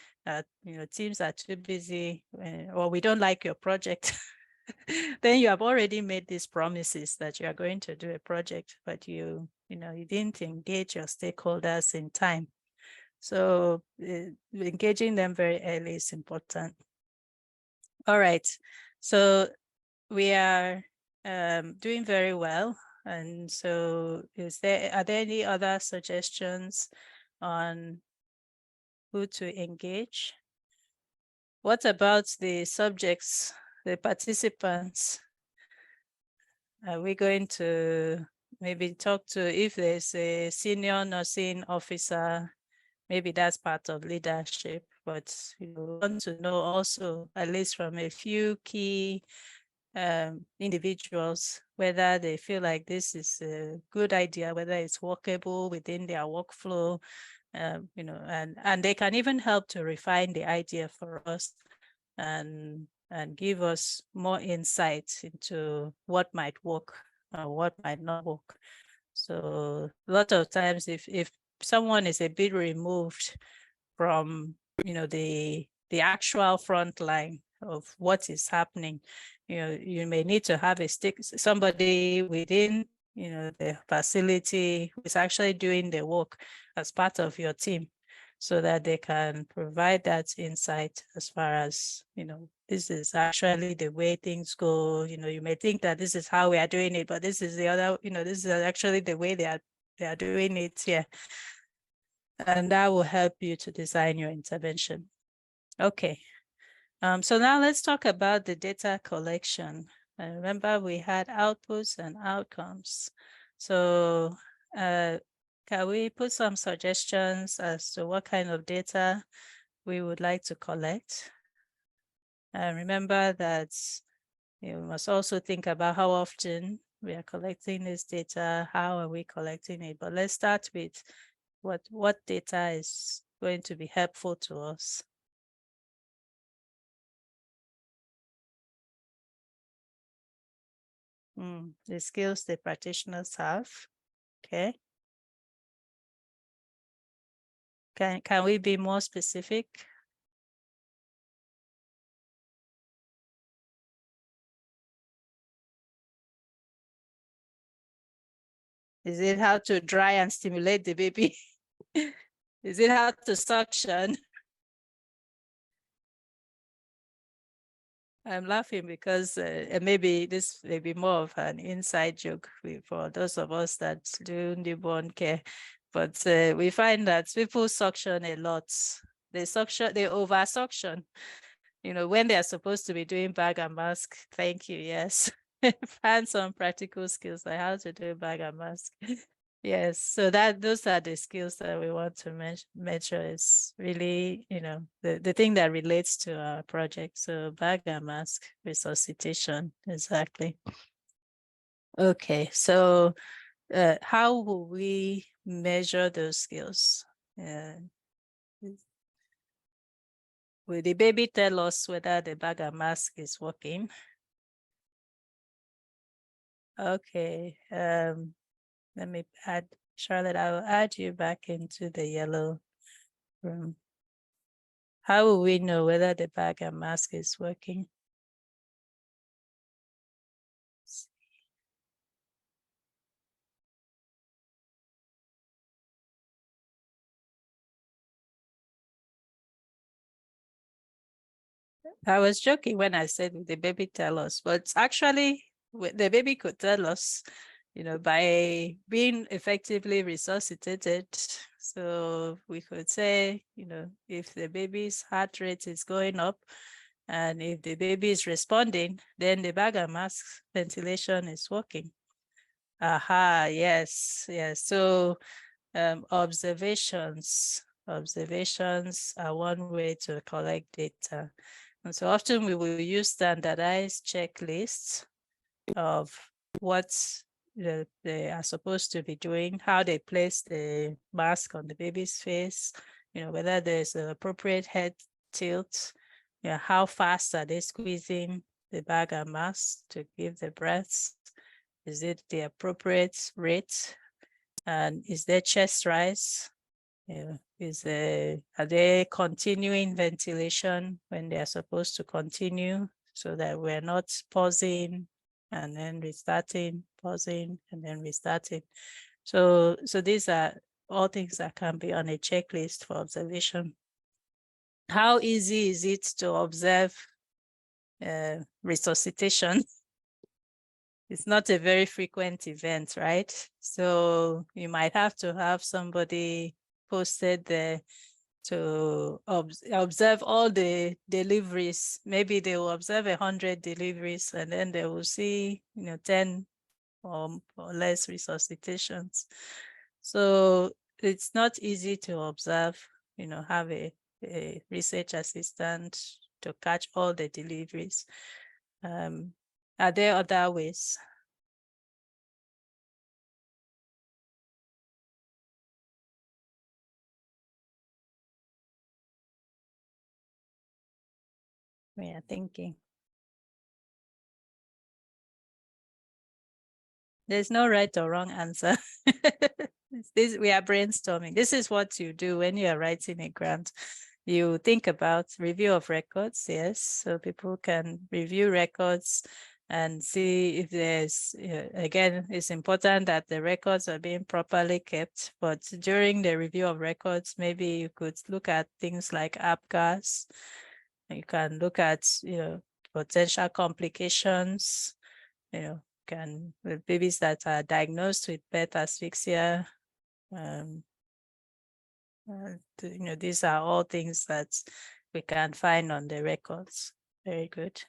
teams are too busy, or we don't like your project. Then you have already made these promises that you are going to do a project, but you didn't engage your stakeholders in time. So engaging them very early is important. All right, so we are doing very well. And so are there any other suggestions on who to engage? What about the subjects, the participants? Are we going to maybe talk to, if there's a senior nursing officer, maybe that's part of leadership, but you want to know also, at least from a few key individuals, whether they feel like this is a good idea, whether it's workable within their workflow, and they can even help to refine the idea for us and give us more insights into what might work or what might not work. So a lot of times, if someone is a bit removed from the actual front line of what is happening, you may need to have somebody within the facility who's actually doing the work as part of your team. so that they can provide that insight as far as, this is actually the way things go. You may think that this is how we are doing it, but this is the other, this is actually the way they are doing it here. And that will help you to design your intervention. Okay. So now let's talk about the data collection. Remember, we had outputs and outcomes. So can we put some suggestions as to what kind of data we would like to collect? And remember that you must also think about how often we are collecting this data, how are we collecting it? But let's start with what data is going to be helpful to us. The skills the practitioners have. Okay. Can we be more specific? Is it how to dry and stimulate the baby? Is it how to suction? I'm laughing because maybe this may be more of an inside joke for those of us that do newborn care. But we find that people suction a lot. They over suction, when they're supposed to be doing bag and mask. Thank you. Yes. Hands-on practical skills like how to do bag and mask. Yes, so those are the skills that we want to measure. Is really, the thing that relates to our project. So bag and mask resuscitation, exactly. Okay, so how will we measure those skills? Will the baby tell us whether the bag and mask is working? Okay, let me add, Charlotte, I will add you back into the yellow room. How will we know whether the bag and mask is working? I was joking when I said the baby tell us, but actually the baby could tell us, by being effectively resuscitated. So we could say, if the baby's heart rate is going up and if the baby is responding, then the bag and mask ventilation is working. Aha, yes. So observations are one way to collect data. And so often we will use standardized checklists of what they are supposed to be doing, how they place the mask on the baby's face, whether there's an appropriate head tilt, how fast are they squeezing the bag and mask to give the breaths? Is it the appropriate rate? And is there chest rise? Are they continuing ventilation when they are supposed to continue, so that we're not pausing and then restarting, pausing and then restarting? So these are all things that can be on a checklist for observation. How easy is it to observe resuscitation? It's not a very frequent event, right? So you might have to have somebody posted there to observe all the deliveries. Maybe they will observe 100 deliveries and then they will see, 10 or less resuscitations. So it's not easy to observe, have a research assistant to catch all the deliveries. Are there other ways? We are thinking. There's no right or wrong answer. We are brainstorming. This is what you do when you are writing a grant. You think about review of records, yes. So people can review records and see if there's, again, it's important that the records are being properly kept, but during the review of records, maybe you could look at things like APGARs. You can look at, potential complications, with babies that are diagnosed with birth asphyxia. These are all things that we can find on the records. Very good.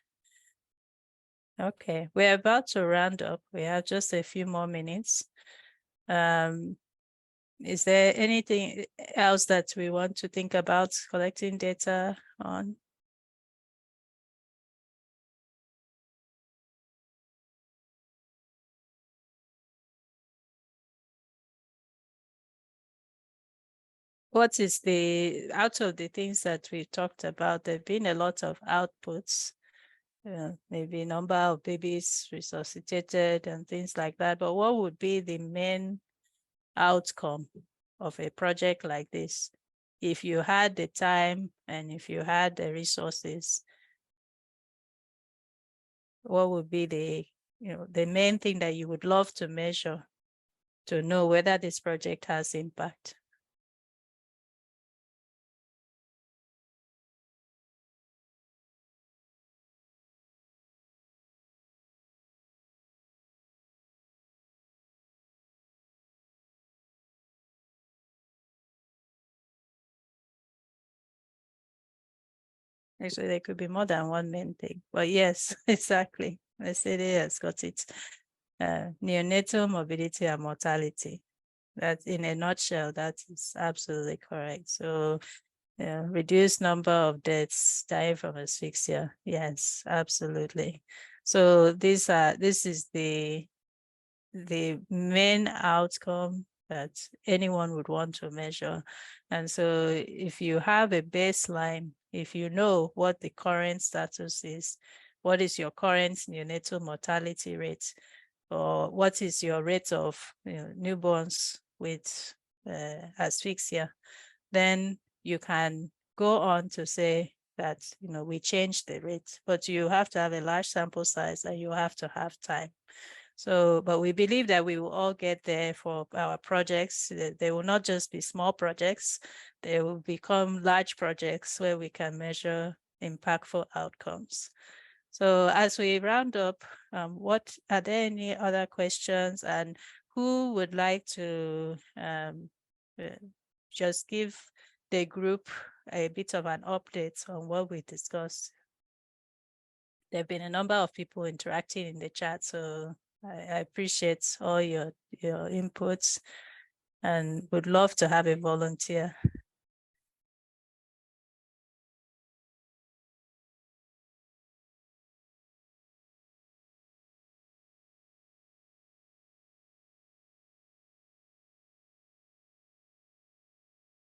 Okay, we're about to round up. We have just a few more minutes. Is there anything else that we want to think about collecting data on? What is out of the things that we talked about, there have been a lot of outputs, maybe number of babies resuscitated and things like that, but what would be the main outcome of a project like this? If you had the time and if you had the resources, what would be the main thing that you would love to measure to know whether this project has impact? Actually, there could be more than one main thing, but yes, exactly. SAD has got it. Neonatal morbidity and mortality. That, in a nutshell, that is absolutely correct. So, reduced number of deaths dying from asphyxia. Yes, absolutely. So this is the main outcome that anyone would want to measure. And so if you have a baseline, if you know what the current status is, what is your current neonatal mortality rate, or what is your rate of newborns with asphyxia, then you can go on to say that we changed the rate, but you have to have a large sample size and you have to have time. So, but we believe that we will all get there for our projects. They will not just be small projects, they will become large projects where we can measure impactful outcomes. So as we round up, are there any other questions, and who would like to just give the group a bit of an update on what we discussed? There have been a number of people interacting in the chat, so I appreciate all your inputs and would love to have a volunteer.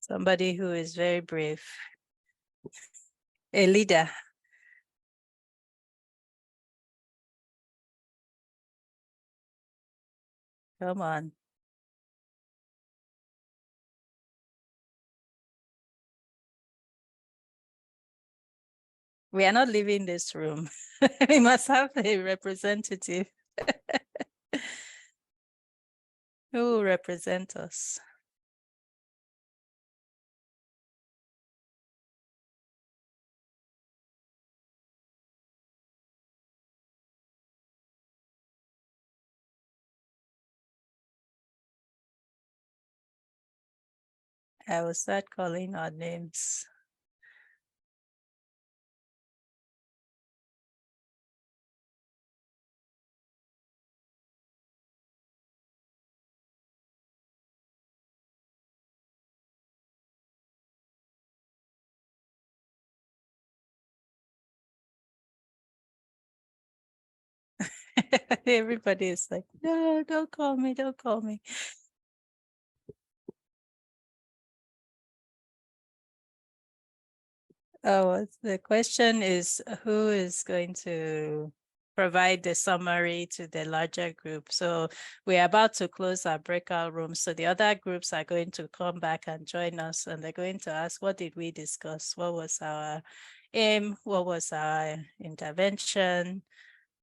Somebody who is very brave. A leader. Come on. We are not leaving this room. We must have a representative. Who will represent us? I will start calling our names. Everybody is like, no, don't call me, don't call me. Oh, the question is, who is going to provide the summary to the larger group? So we're about to close our breakout room. So the other groups are going to come back and join us, and they're going to ask, what did we discuss? What was our aim? What was our intervention?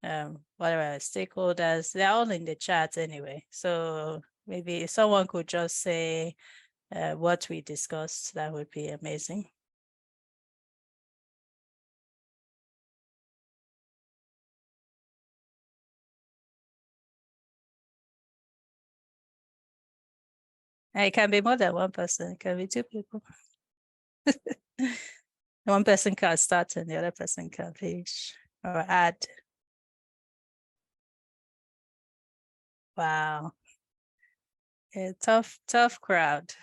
what are our stakeholders? They're all in the chat anyway. So maybe if someone could just say what we discussed, that would be amazing. And it can be more than one person. It can be two people. One person can start and the other person can finish or add. Wow. A tough crowd.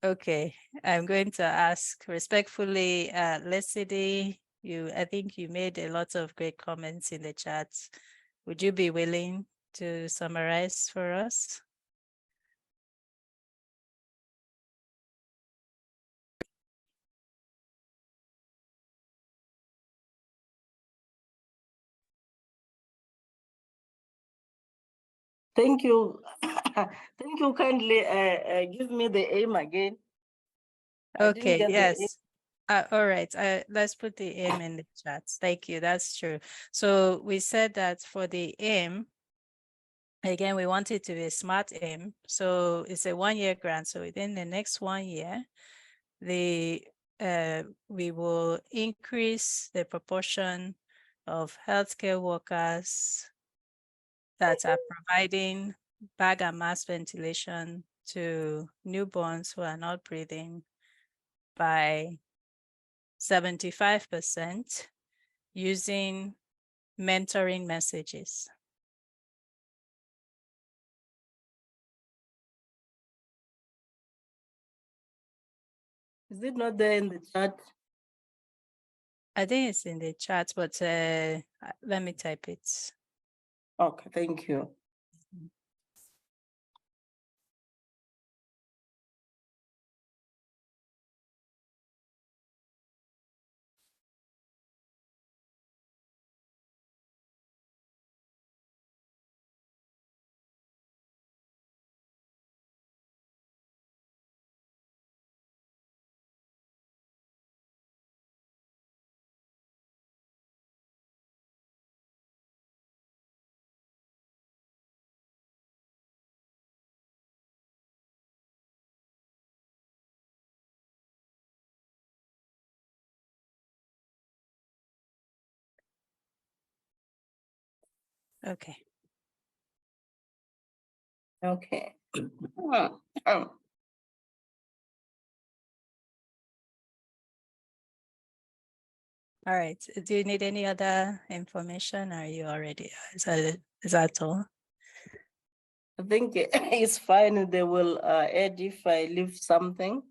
Okay, I'm going to ask respectfully, Leslie, I think you made a lot of great comments in the chat. Would you be willing to summarize for us? Thank you. Thank you kindly. Give me the aim again. I didn't Okay, get the aim. yes. All right, let's put the aim in the chat. Thank you, that's true. So we said that for the aim, again, we want it to be a smart aim. So it's a 1-year grant. So within the next 1 year, we will increase the proportion of healthcare workers that are providing bag and mask ventilation to newborns who are not breathing by 75% using mentoring messages. Is it not there in the chat? I think it's in the chat, but let me type it. Okay, thank you. Okay. Okay. All right. Do you need any other information? Or are you already? Is that all? I think it's fine. They will add if I leave something.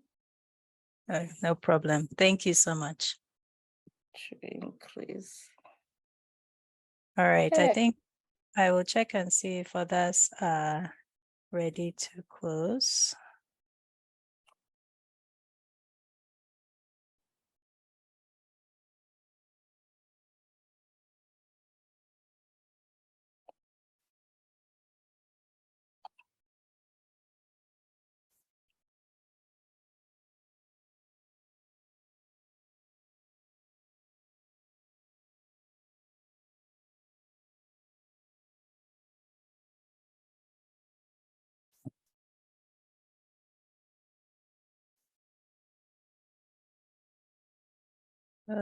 No problem. Thank you so much. To increase. All right. I Okay. think I will check and see if others are ready to close.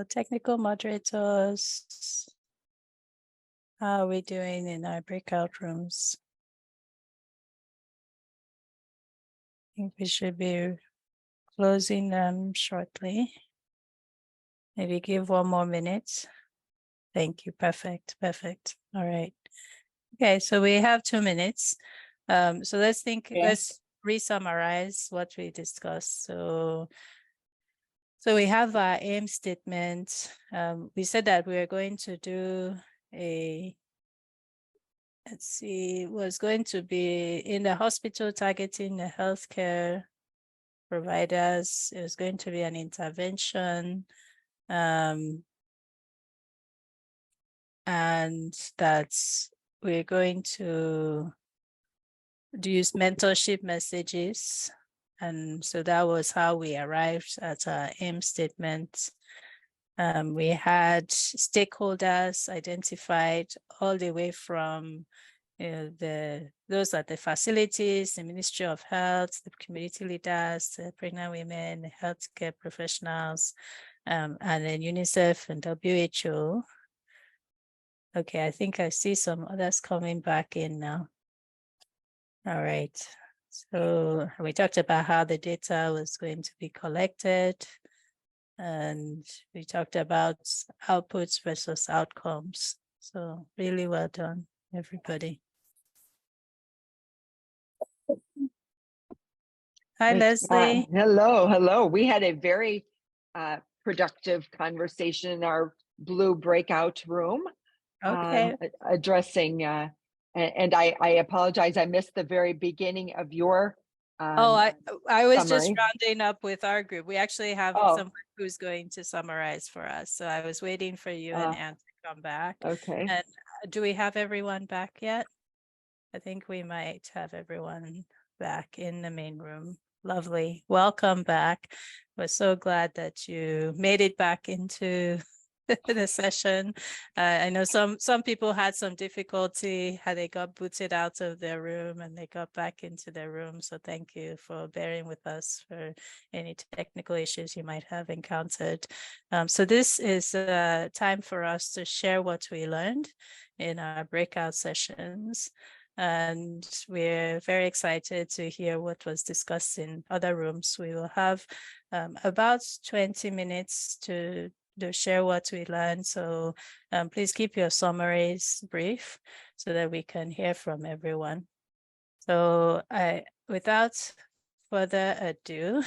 Technical moderators, how are we doing in our breakout rooms? I think we should be closing them shortly. Maybe give 1 more minute. Thank you. Perfect. Perfect. All right. Okay, so we have 2 minutes. So let's re-summarize what we discussed. So we have our aim statement. We said that we are going to do was going to be in the hospital targeting the healthcare providers. It was going to be an intervention. And that we're going to use mentorship messages. And so that was how we arrived at our aim statement. We had stakeholders identified all the way from those at the facilities, the Ministry of Health, the community leaders, the pregnant women, the healthcare professionals, and then UNICEF and WHO. Okay, I think I see some others coming back in now. All right. So we talked about how the data was going to be collected, and we talked about outputs versus outcomes. So really well done, everybody. Hi, Great. Leslie. Hello, hello. We had a very productive conversation in our blue breakout room. Okay. Addressing, and I apologize, I missed the very beginning of your I was just summary. rounding up with our group. We actually have Oh. someone who's going to summarize for us. So I was waiting for you and Anne to come back. Okay. And do we have everyone back yet? I think we might have everyone back in the main room. Lovely. Welcome back. We're so glad that you made it back into the session. I know some people had some difficulty how they got booted out of their room and they got back into their room. So thank you for bearing with us for any technical issues you might have encountered. So this is time for us to share what we learned in our breakout sessions. And we're very excited to hear what was discussed in other rooms. We will have about 20 minutes to share what we learned. So please keep your summaries brief so that we can hear from everyone. So without further ado,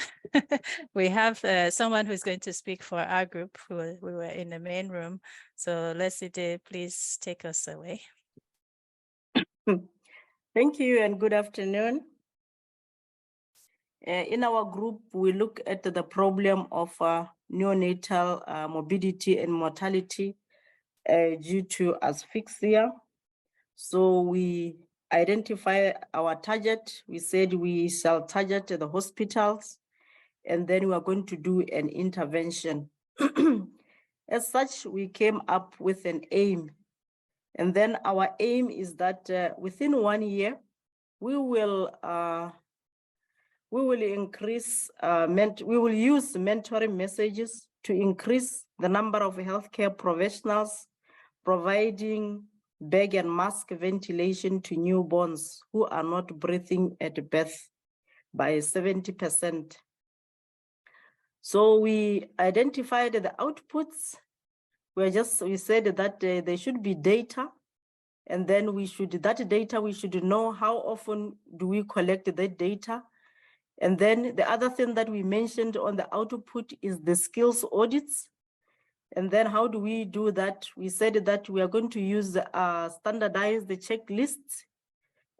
we have someone who's going to speak for our group. We were in the main room. So Leslie, please take us away. Thank you and good afternoon. In our group, we look at the problem of neonatal morbidity and mortality due to asphyxia. So we identify our target. We said we shall target the hospitals, and then we are going to do an intervention. As such, we came up with an aim. And then our aim is that within 1 year, we will increase, we will use mentoring messages to increase the number of healthcare professionals providing bag and mask ventilation to newborns who are not breathing at birth by 70%. So we identified the outputs. We said that there should be data, and then that data, we should know how often do we collect that data. And then the other thing that we mentioned on the output is the skills audits. And then how do we do that? We said that we are going to use standardize the checklists.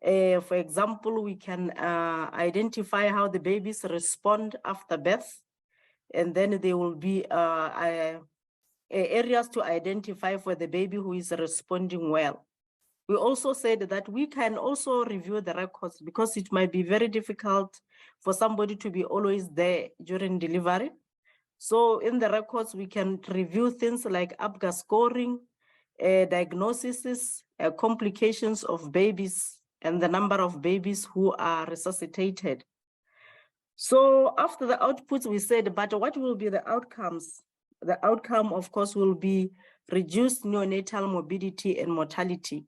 For example, we can identify how the babies respond after birth. And then there will be areas to identify for the baby who is responding well. We also said that we can also review the records because it might be very difficult for somebody to be always there during delivery. So in the records, we can review things like APGAR scoring, diagnoses, complications of babies, and the number of babies who are resuscitated. So after the outputs, we said, but what will be the outcomes? The outcome, of course, will be reduced neonatal morbidity and mortality.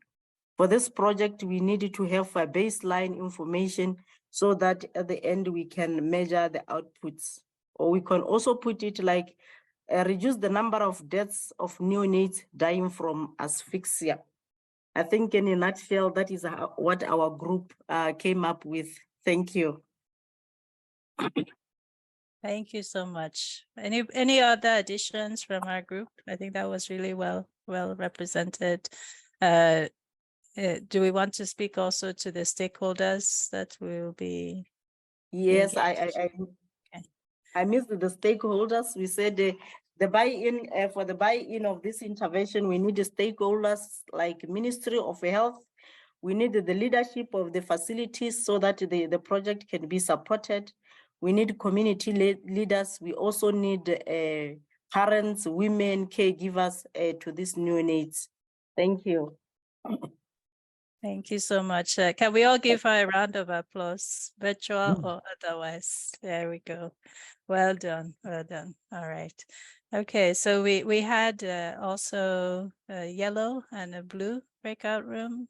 For this project, we needed to have a baseline information so that at the end we can measure the outputs. Or we can also put it like reduce the number of deaths of neonates dying from asphyxia. I think in a nutshell, that is what our group came up with. Thank you. Thank you so much. Any other additions from our group? I think that was really well represented. Do we want to speak also to the stakeholders that will be? Yes, I missed the stakeholders. We said the buy-in for the buy-in of this intervention, we need the stakeholders like Ministry of Health. We need the leadership of the facilities so that the project can be supported. We need community leaders. We also need parents, women, caregivers to these neonates. Thank you. Thank you so much. Can we all give her a round of applause, virtual or otherwise? There we go. Well done. Well done. All right. Okay, so we had also a yellow and a blue breakout room.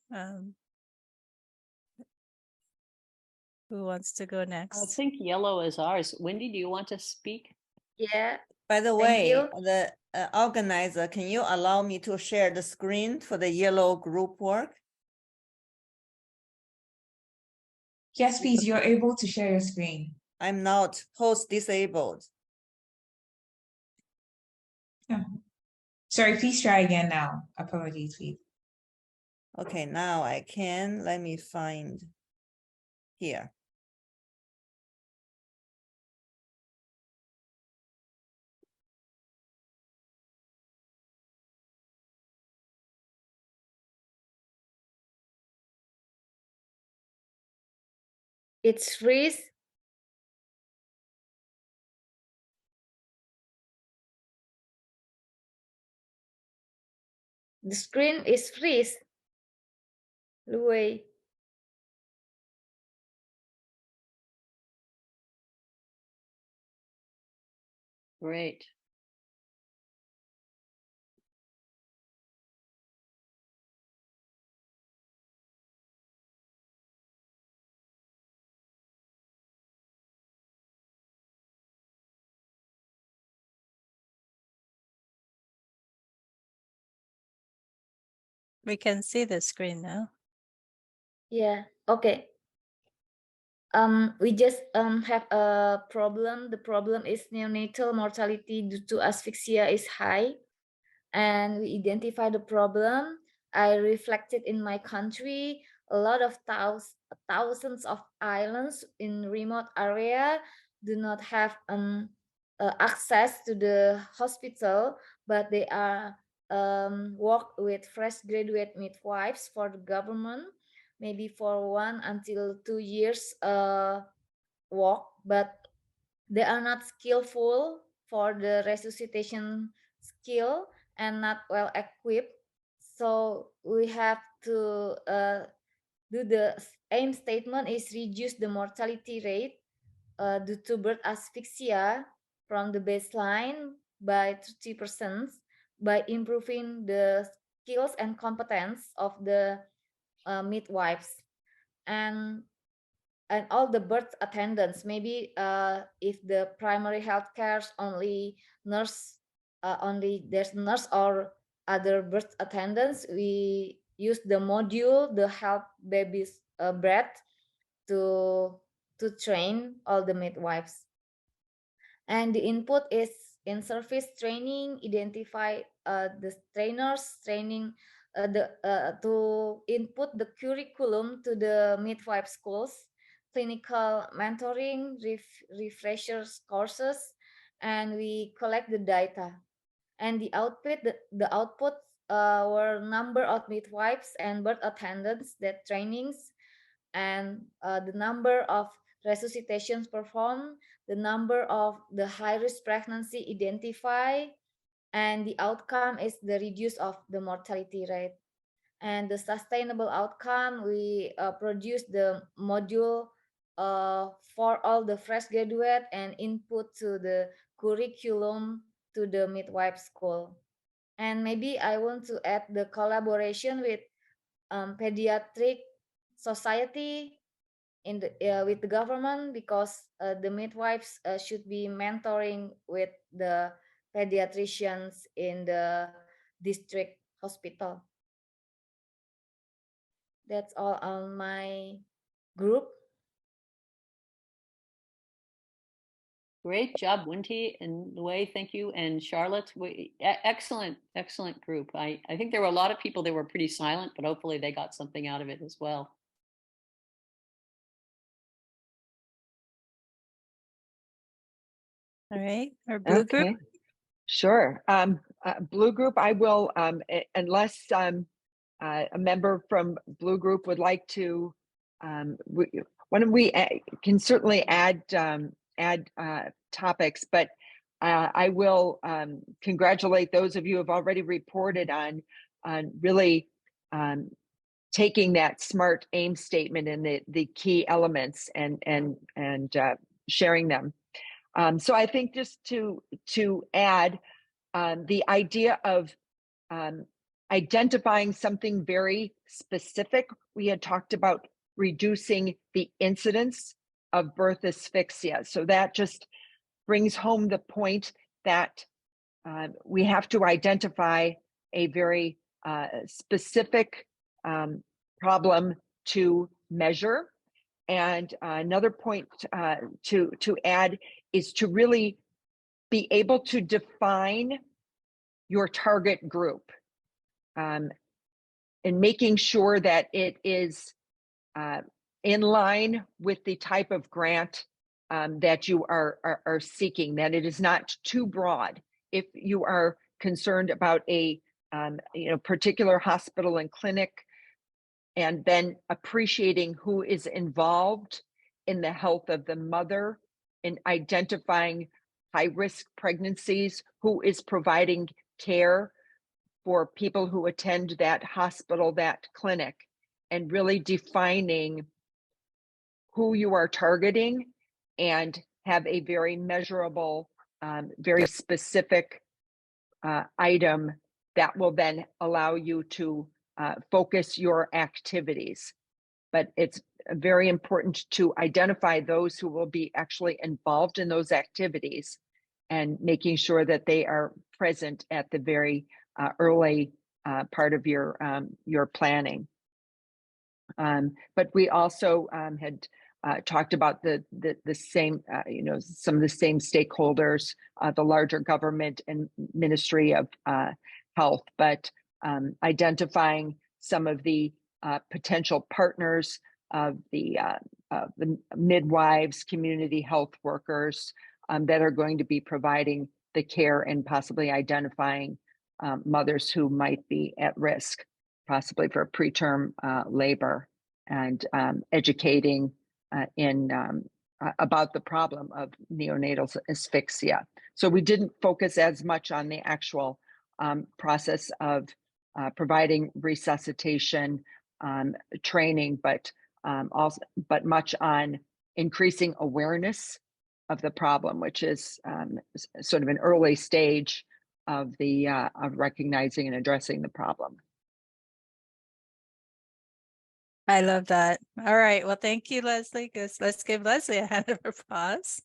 Who wants to go I next? think yellow is ours. Wendy, do you want to speak? Yeah, By the Thank way, you. the organizer, can you allow me to share the screen for the yellow group work? Yes, please, you're able to share your screen. I'm not host disabled. Sorry, please try again now. Apologies, please. Okay, now I can. Let me find here. It's freeze. The screen is freeze. Louis. Great. We can see the screen now. Yeah, okay. We just have a problem. The problem is neonatal mortality due to asphyxia is high, and we identify the problem. I reflected in my country, a lot of thousands of islands in remote area do not have access to the hospital, but they are work with fresh graduate midwives for the government, maybe for 1 until 2 years work, but they are not skillful for the resuscitation skill and not well equipped. So we have to do the aim statement is reduce the mortality rate due to birth asphyxia from the baseline by 30% by improving the skills and competence of the midwives and all the birth attendants. Maybe if the primary health care's only nurse, only there's nurse or other birth attendants, we use the module, the help baby's breath to train all the midwives. And the input is in service training, identify the trainers training to input the curriculum to the midwife schools, clinical mentoring, refreshers courses, and we collect the data. And the output were number of midwives and birth attendants that trainings, and the number of resuscitations performed, the number of the high-risk pregnancy identified, and the outcome is the reduce of the mortality rate. And the sustainable outcome, we produce the module for all the fresh graduate and input to the curriculum to the midwife school. And maybe I want to add the collaboration with pediatric society in the with the government, because the midwives should be mentoring with the pediatricians in the district hospital. That's all on my group. Great job, Winty and Louis. Thank you. And Charlotte, excellent, excellent group. I think there were a lot of people that were pretty silent, but hopefully they got something out of it as well. All right, our blue group. Okay, sure. Blue group, I will, unless a member from Blue group would like to, when we can certainly add topics, but I will congratulate those of you who have already reported on really taking that SMART aim statement and the key elements and sharing them. So I think just to add the idea of identifying something very specific. We had talked about reducing the incidence of birth asphyxia. So that just brings home the point that we have to identify a very specific problem to measure. And another point to add is to really be able to define your target group and making sure that it is in line with the type of grant that you are seeking, that it is not too broad. If you are concerned about a particular hospital and clinic, and then appreciating who is involved in the health of the mother, in identifying high-risk pregnancies, who is providing care for people who attend that hospital, that clinic, and really defining who you are targeting and have a very measurable, very specific item that will then allow you to focus your activities. But it's very important to identify those who will be actually involved in those activities and making sure that they are present at the very early part of your planning. But we also had talked about the same, some of the same stakeholders, the larger government and Ministry of Health, but identifying some of the potential partners of the midwives, community health workers that are going to be providing the care and possibly identifying mothers who might be at risk, possibly for preterm labor, and educating about the problem of neonatal asphyxia. So we didn't focus as much on the actual process of providing resuscitation training, but much on increasing awareness of the problem, which is sort of an early stage of recognizing and addressing the problem. I love that. All right. Well, thank you, Leslie. Let's give Leslie a hand of applause.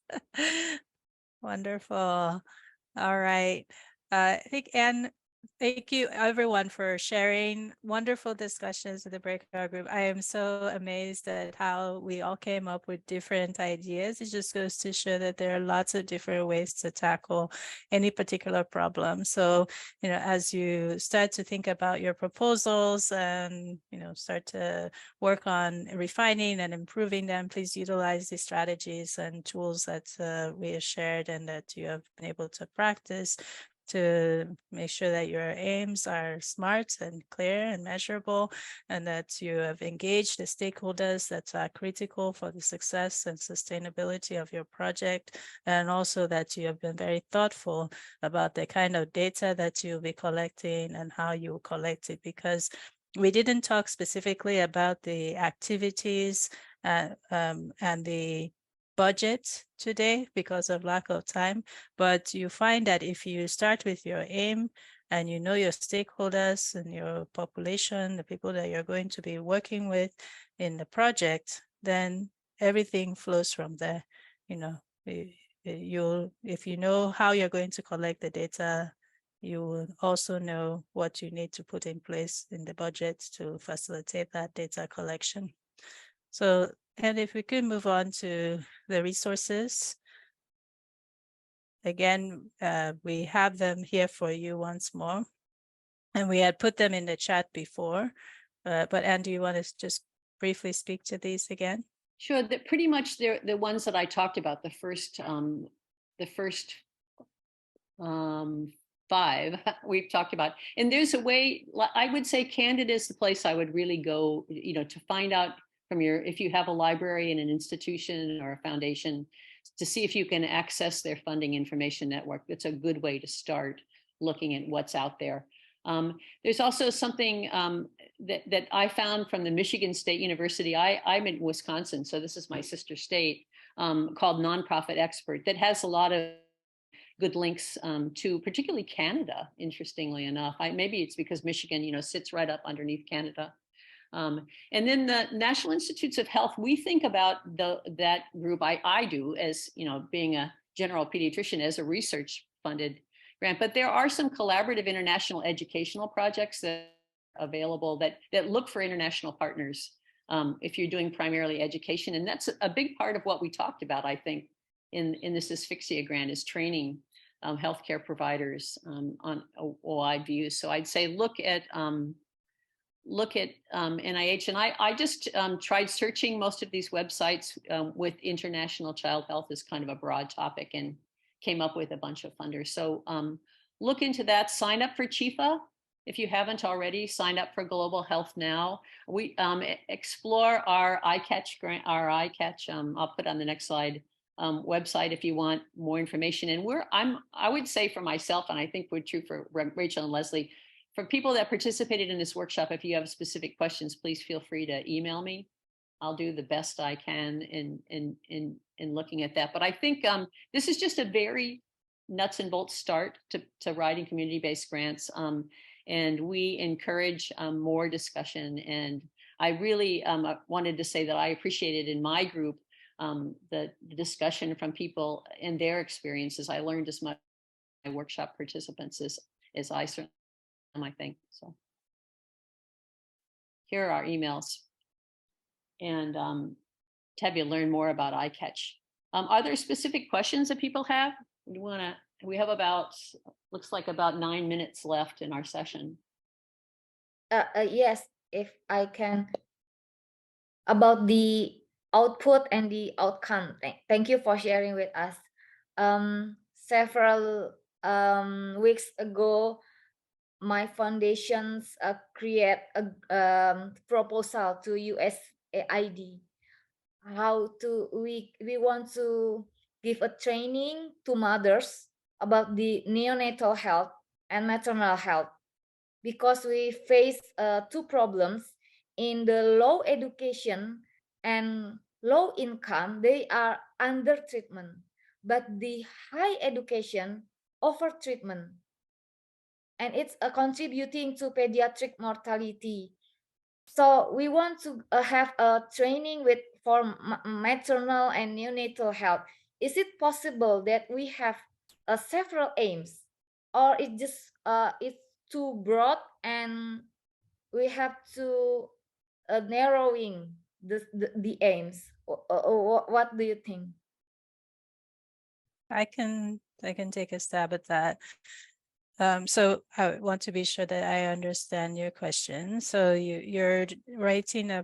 Wonderful. All right. I think, Anne, thank you everyone for sharing wonderful discussions in the breakout group. I am so amazed at how we all came up with different ideas. It just goes to show that there are lots of different ways to tackle any particular problem. So, as you start to think about your proposals and, start to work on refining and improving them, please utilize the strategies and tools that we have shared and that you have been able to practice to make sure that your aims are smart and clear and measurable, and that you have engaged the stakeholders that are critical for the success and sustainability of your project, and also that you have been very thoughtful about the kind of data that you'll be collecting and how you will collect it, because we didn't talk specifically about the activities and the budget today because of lack of time, but you find that if you start with your aim and you know your stakeholders and your population, the people that you're going to be working with in the project, then everything flows from there. If you know how you're going to collect the data, you will also know what you need to put in place in the budget to facilitate that data collection. So, and if we could move on to the resources. Again, we have them here for you once more. And we had put them in the chat before. But Anne, do you want to just briefly speak to these again? Sure. Pretty much they're the ones that I talked about, the first 5 we've talked about. And there's a way, I would say Candid is the place I would really go, to find out from if you have a library in an institution or a foundation, to see if you can access their funding information network. That's a good way to start looking at what's out there. There's also something that I found from the Michigan State University. I'm in Wisconsin, so this is my sister state, called Nonprofit Expert, that has a lot of good links to particularly Canada, interestingly enough. Maybe it's because Michigan, sits right up underneath Canada. And then the National Institutes of Health, we think about that group, I do, as being a general pediatrician, as a research funded grant, but there are some collaborative international educational projects that are available that look for international partners if you're doing primarily education. And that's a big part of what we talked about, I think, in this asphyxia grant, is training healthcare providers on a wide view. So I'd say look at NIH, and I just tried searching most of these websites with international child health as kind of a broad topic, and came up with a bunch of funders. So look into that. Sign up for CHIFA if you haven't already. Sign up for Global Health Now. We explore our ICATCH grant, I'll put on the next slide, website if you want more information. And I would say for myself, and I think we're true for Rachel and Leslie, for people that participated in this workshop, if you have specific questions, please feel free to email me. I'll do the best I can in looking at that. But I think this is just a very nuts and bolts start to writing community-based grants. And we encourage more discussion. And I really wanted to say that I appreciated in my group the discussion from people and their experiences. I learned as much from my workshop participants as I certainly am, I think. So here are our emails. And to have you learn more about ICATCH. Are there specific questions that people have? We have looks like about 9 minutes left in our session. Yes, if I can, about the output and the outcome. Thank you for sharing with us. Several weeks ago, my foundations create a proposal to USAID. We want to give a training to mothers about the neonatal health and maternal health, because we face two problems. In the low education and low income, they are under treatment, but the high education over treatment, and it's contributing to pediatric mortality. So we want to have a training for maternal and neonatal health. Is it possible that we have several aims, or it's too broad and we have to narrowing the aims? What do you think? I can take a stab at that. So I want to be sure that I understand your question. So you're writing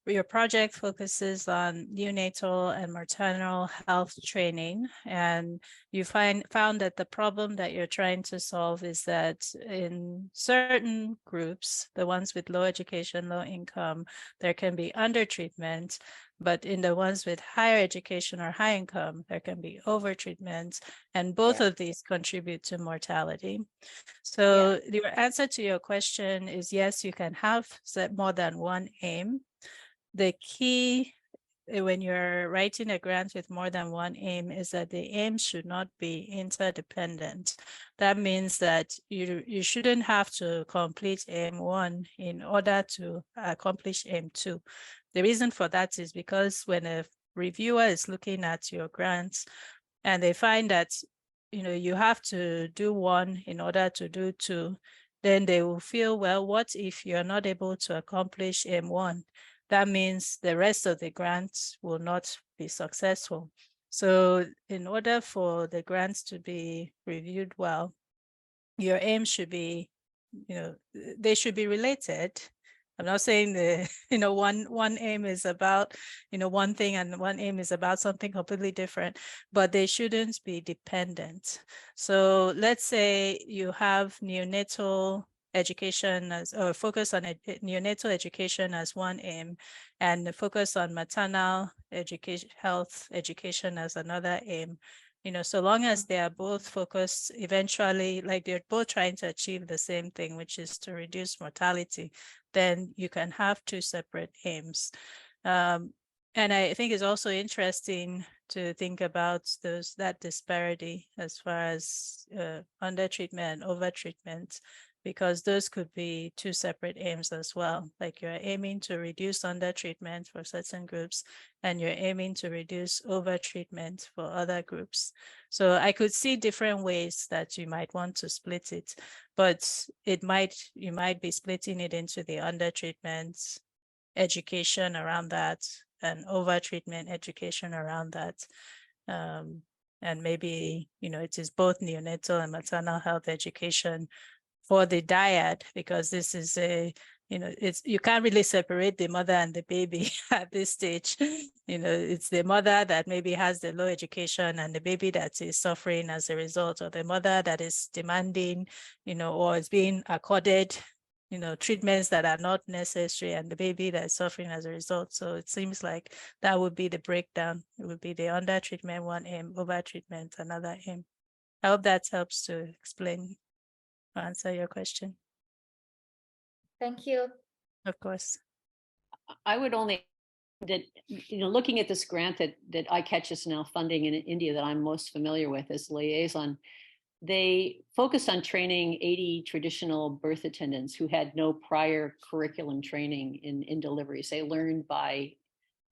your project focuses on neonatal and maternal health training, and you found that the problem that you're trying to solve is that in certain groups, the ones with low education, low income, there can be undertreatment, but in the ones with higher education or high income, there can be overtreatment, and both of these contribute to mortality. So your answer to your question is yes, you can have more than one aim. The key when you're writing a grant with more than one aim is that the aim should not be interdependent. That means that you shouldn't have to complete aim 1 in order to accomplish aim 2. The reason for that is because when a reviewer is looking at your grants and they find that you have to do 1 in order to do 2, then they will feel, well, what if you're not able to accomplish aim 1? That means the rest of the grants will not be successful. So in order for the grants to be reviewed well, your aim should be, they should be related. I'm not saying one aim is about, one thing and one aim is about something completely different, but they shouldn't be dependent. So let's say you have neonatal education as, or focus on neonatal education as one aim, and the focus on maternal education, health education as another aim. You know, so long as they are both focused eventually, like they're both trying to achieve the same thing, which is to reduce mortality, then you can have two separate aims. And I think it's also interesting to think about that disparity as far as under treatment and over treatment, because those could be two separate aims as well. Like you're aiming to reduce under treatment for certain groups, and you're aiming to reduce over treatment for other groups. So I could see different ways that you might want to split it, but you might be splitting it into the under treatment education around that and over treatment education around that. And maybe, you know, it is both neonatal and maternal health education for the dyad, because this is a, you know, you can't really separate the mother and the baby at this stage. You know, it's the mother that maybe has the low education and the baby that is suffering as a result, or the mother that is demanding, you know, or is being accorded, you know, treatments that are not necessary, and the baby that is suffering as a result. So it seems like that would be the breakdown. It would be the under treatment one aim, over treatment another aim. I hope that helps to explain or answer your question. Thank you. Of course. I would only that, you know, looking at this grant that ICATCH is now funding in India that I'm most familiar with as liaison, they focused on training 80 traditional birth attendants who had no prior curriculum training in deliveries. They learned by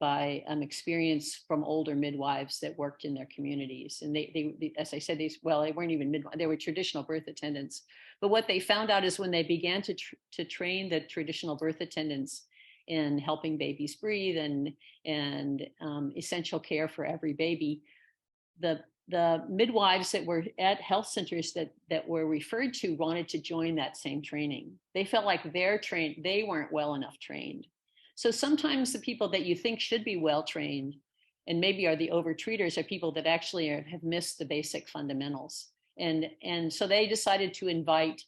experience from older midwives that worked in their communities. And they as I said, they weren't even midwives, they were traditional birth attendants. But what they found out is when they began to train the traditional birth attendants in helping babies breathe and essential care for every baby, the midwives that were at health centers that were referred to wanted to join that same training. They felt like they weren't well enough trained. So sometimes the people that you think should be well trained and maybe are the overtreaters are people that actually have missed the basic fundamentals. And so they decided to invite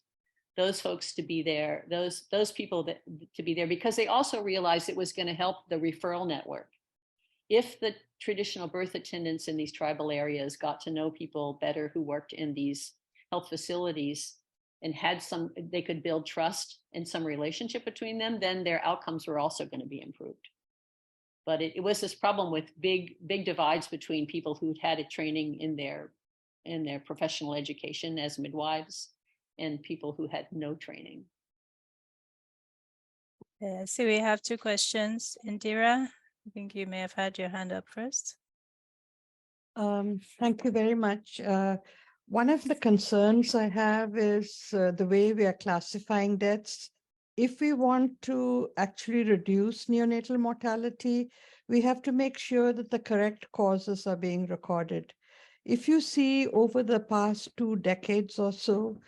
those folks to be there, those people to be there, because they also realized it was going to help the referral network. If the traditional birth attendants in these tribal areas got to know people better who worked in these health facilities and they could build trust and some relationship between them, then their outcomes were also going to be improved. But it was this problem with big divides between people who'd had a training in their professional education as midwives and people who had no training. So we have two questions. Indira, I think you may have had your hand up first. Thank you very much. One of the concerns I have is the way we are classifying deaths. If we want to actually reduce neonatal mortality, we have to make sure that the correct causes are being recorded. If you see over the past 2 decades or so,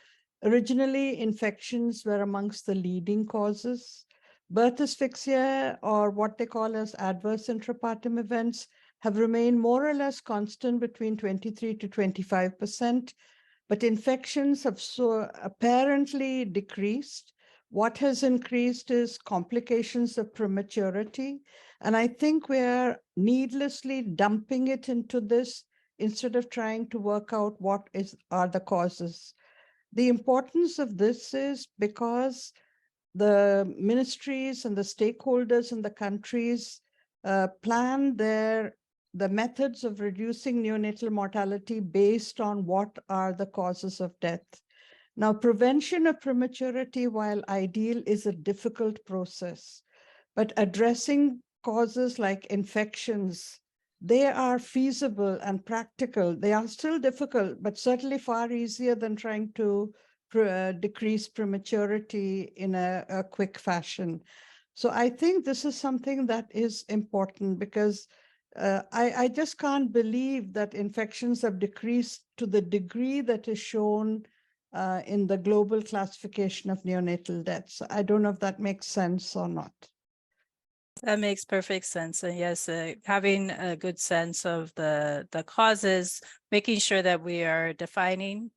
originally infections were amongst the leading causes. Birth asphyxia, or what they call as adverse intrapartum events, have remained more or less constant between 23 to 25%, but infections have so apparently decreased. What has increased is complications of prematurity. And I think we're needlessly dumping it into this instead of trying to work out what are the causes. The importance of this is because the ministries and the stakeholders in the countries plan the methods of reducing neonatal mortality based on what are the causes of death. Now, prevention of prematurity, while ideal, is a difficult process, but addressing causes like infections, they are feasible and practical. They are still difficult, but certainly far easier than trying to decrease prematurity in a quick fashion. So I think this is something that is important, because I just can't believe that infections have decreased to the degree that is shown in the global classification of neonatal deaths. I don't know if that makes sense or not. That makes perfect sense. And yes, having a good sense of the causes, making sure that we are defining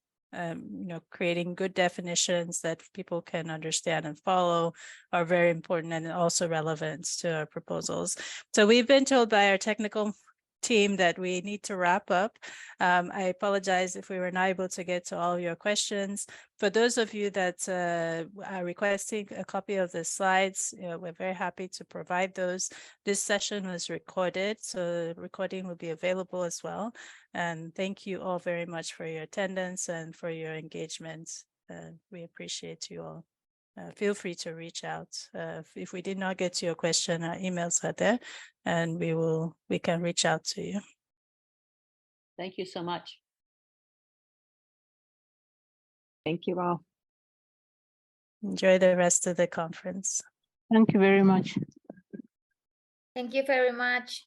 creating good definitions that people can understand and follow are very important and also relevant to our proposals. So we've been told by our technical team that we need to wrap up. I apologize if we were not able to get to all of your questions. For those of you that are requesting a copy of the slides, we're very happy to provide those. This session was recorded, so the recording will be available as well. And thank you all very much for your attendance and for your engagement. We appreciate you all. Feel free to reach out. If we did not get to your question, our emails are there, and we can reach out to you. Thank you so much. Thank you all. Enjoy the rest of the conference. Thank you very much. Thank you very much.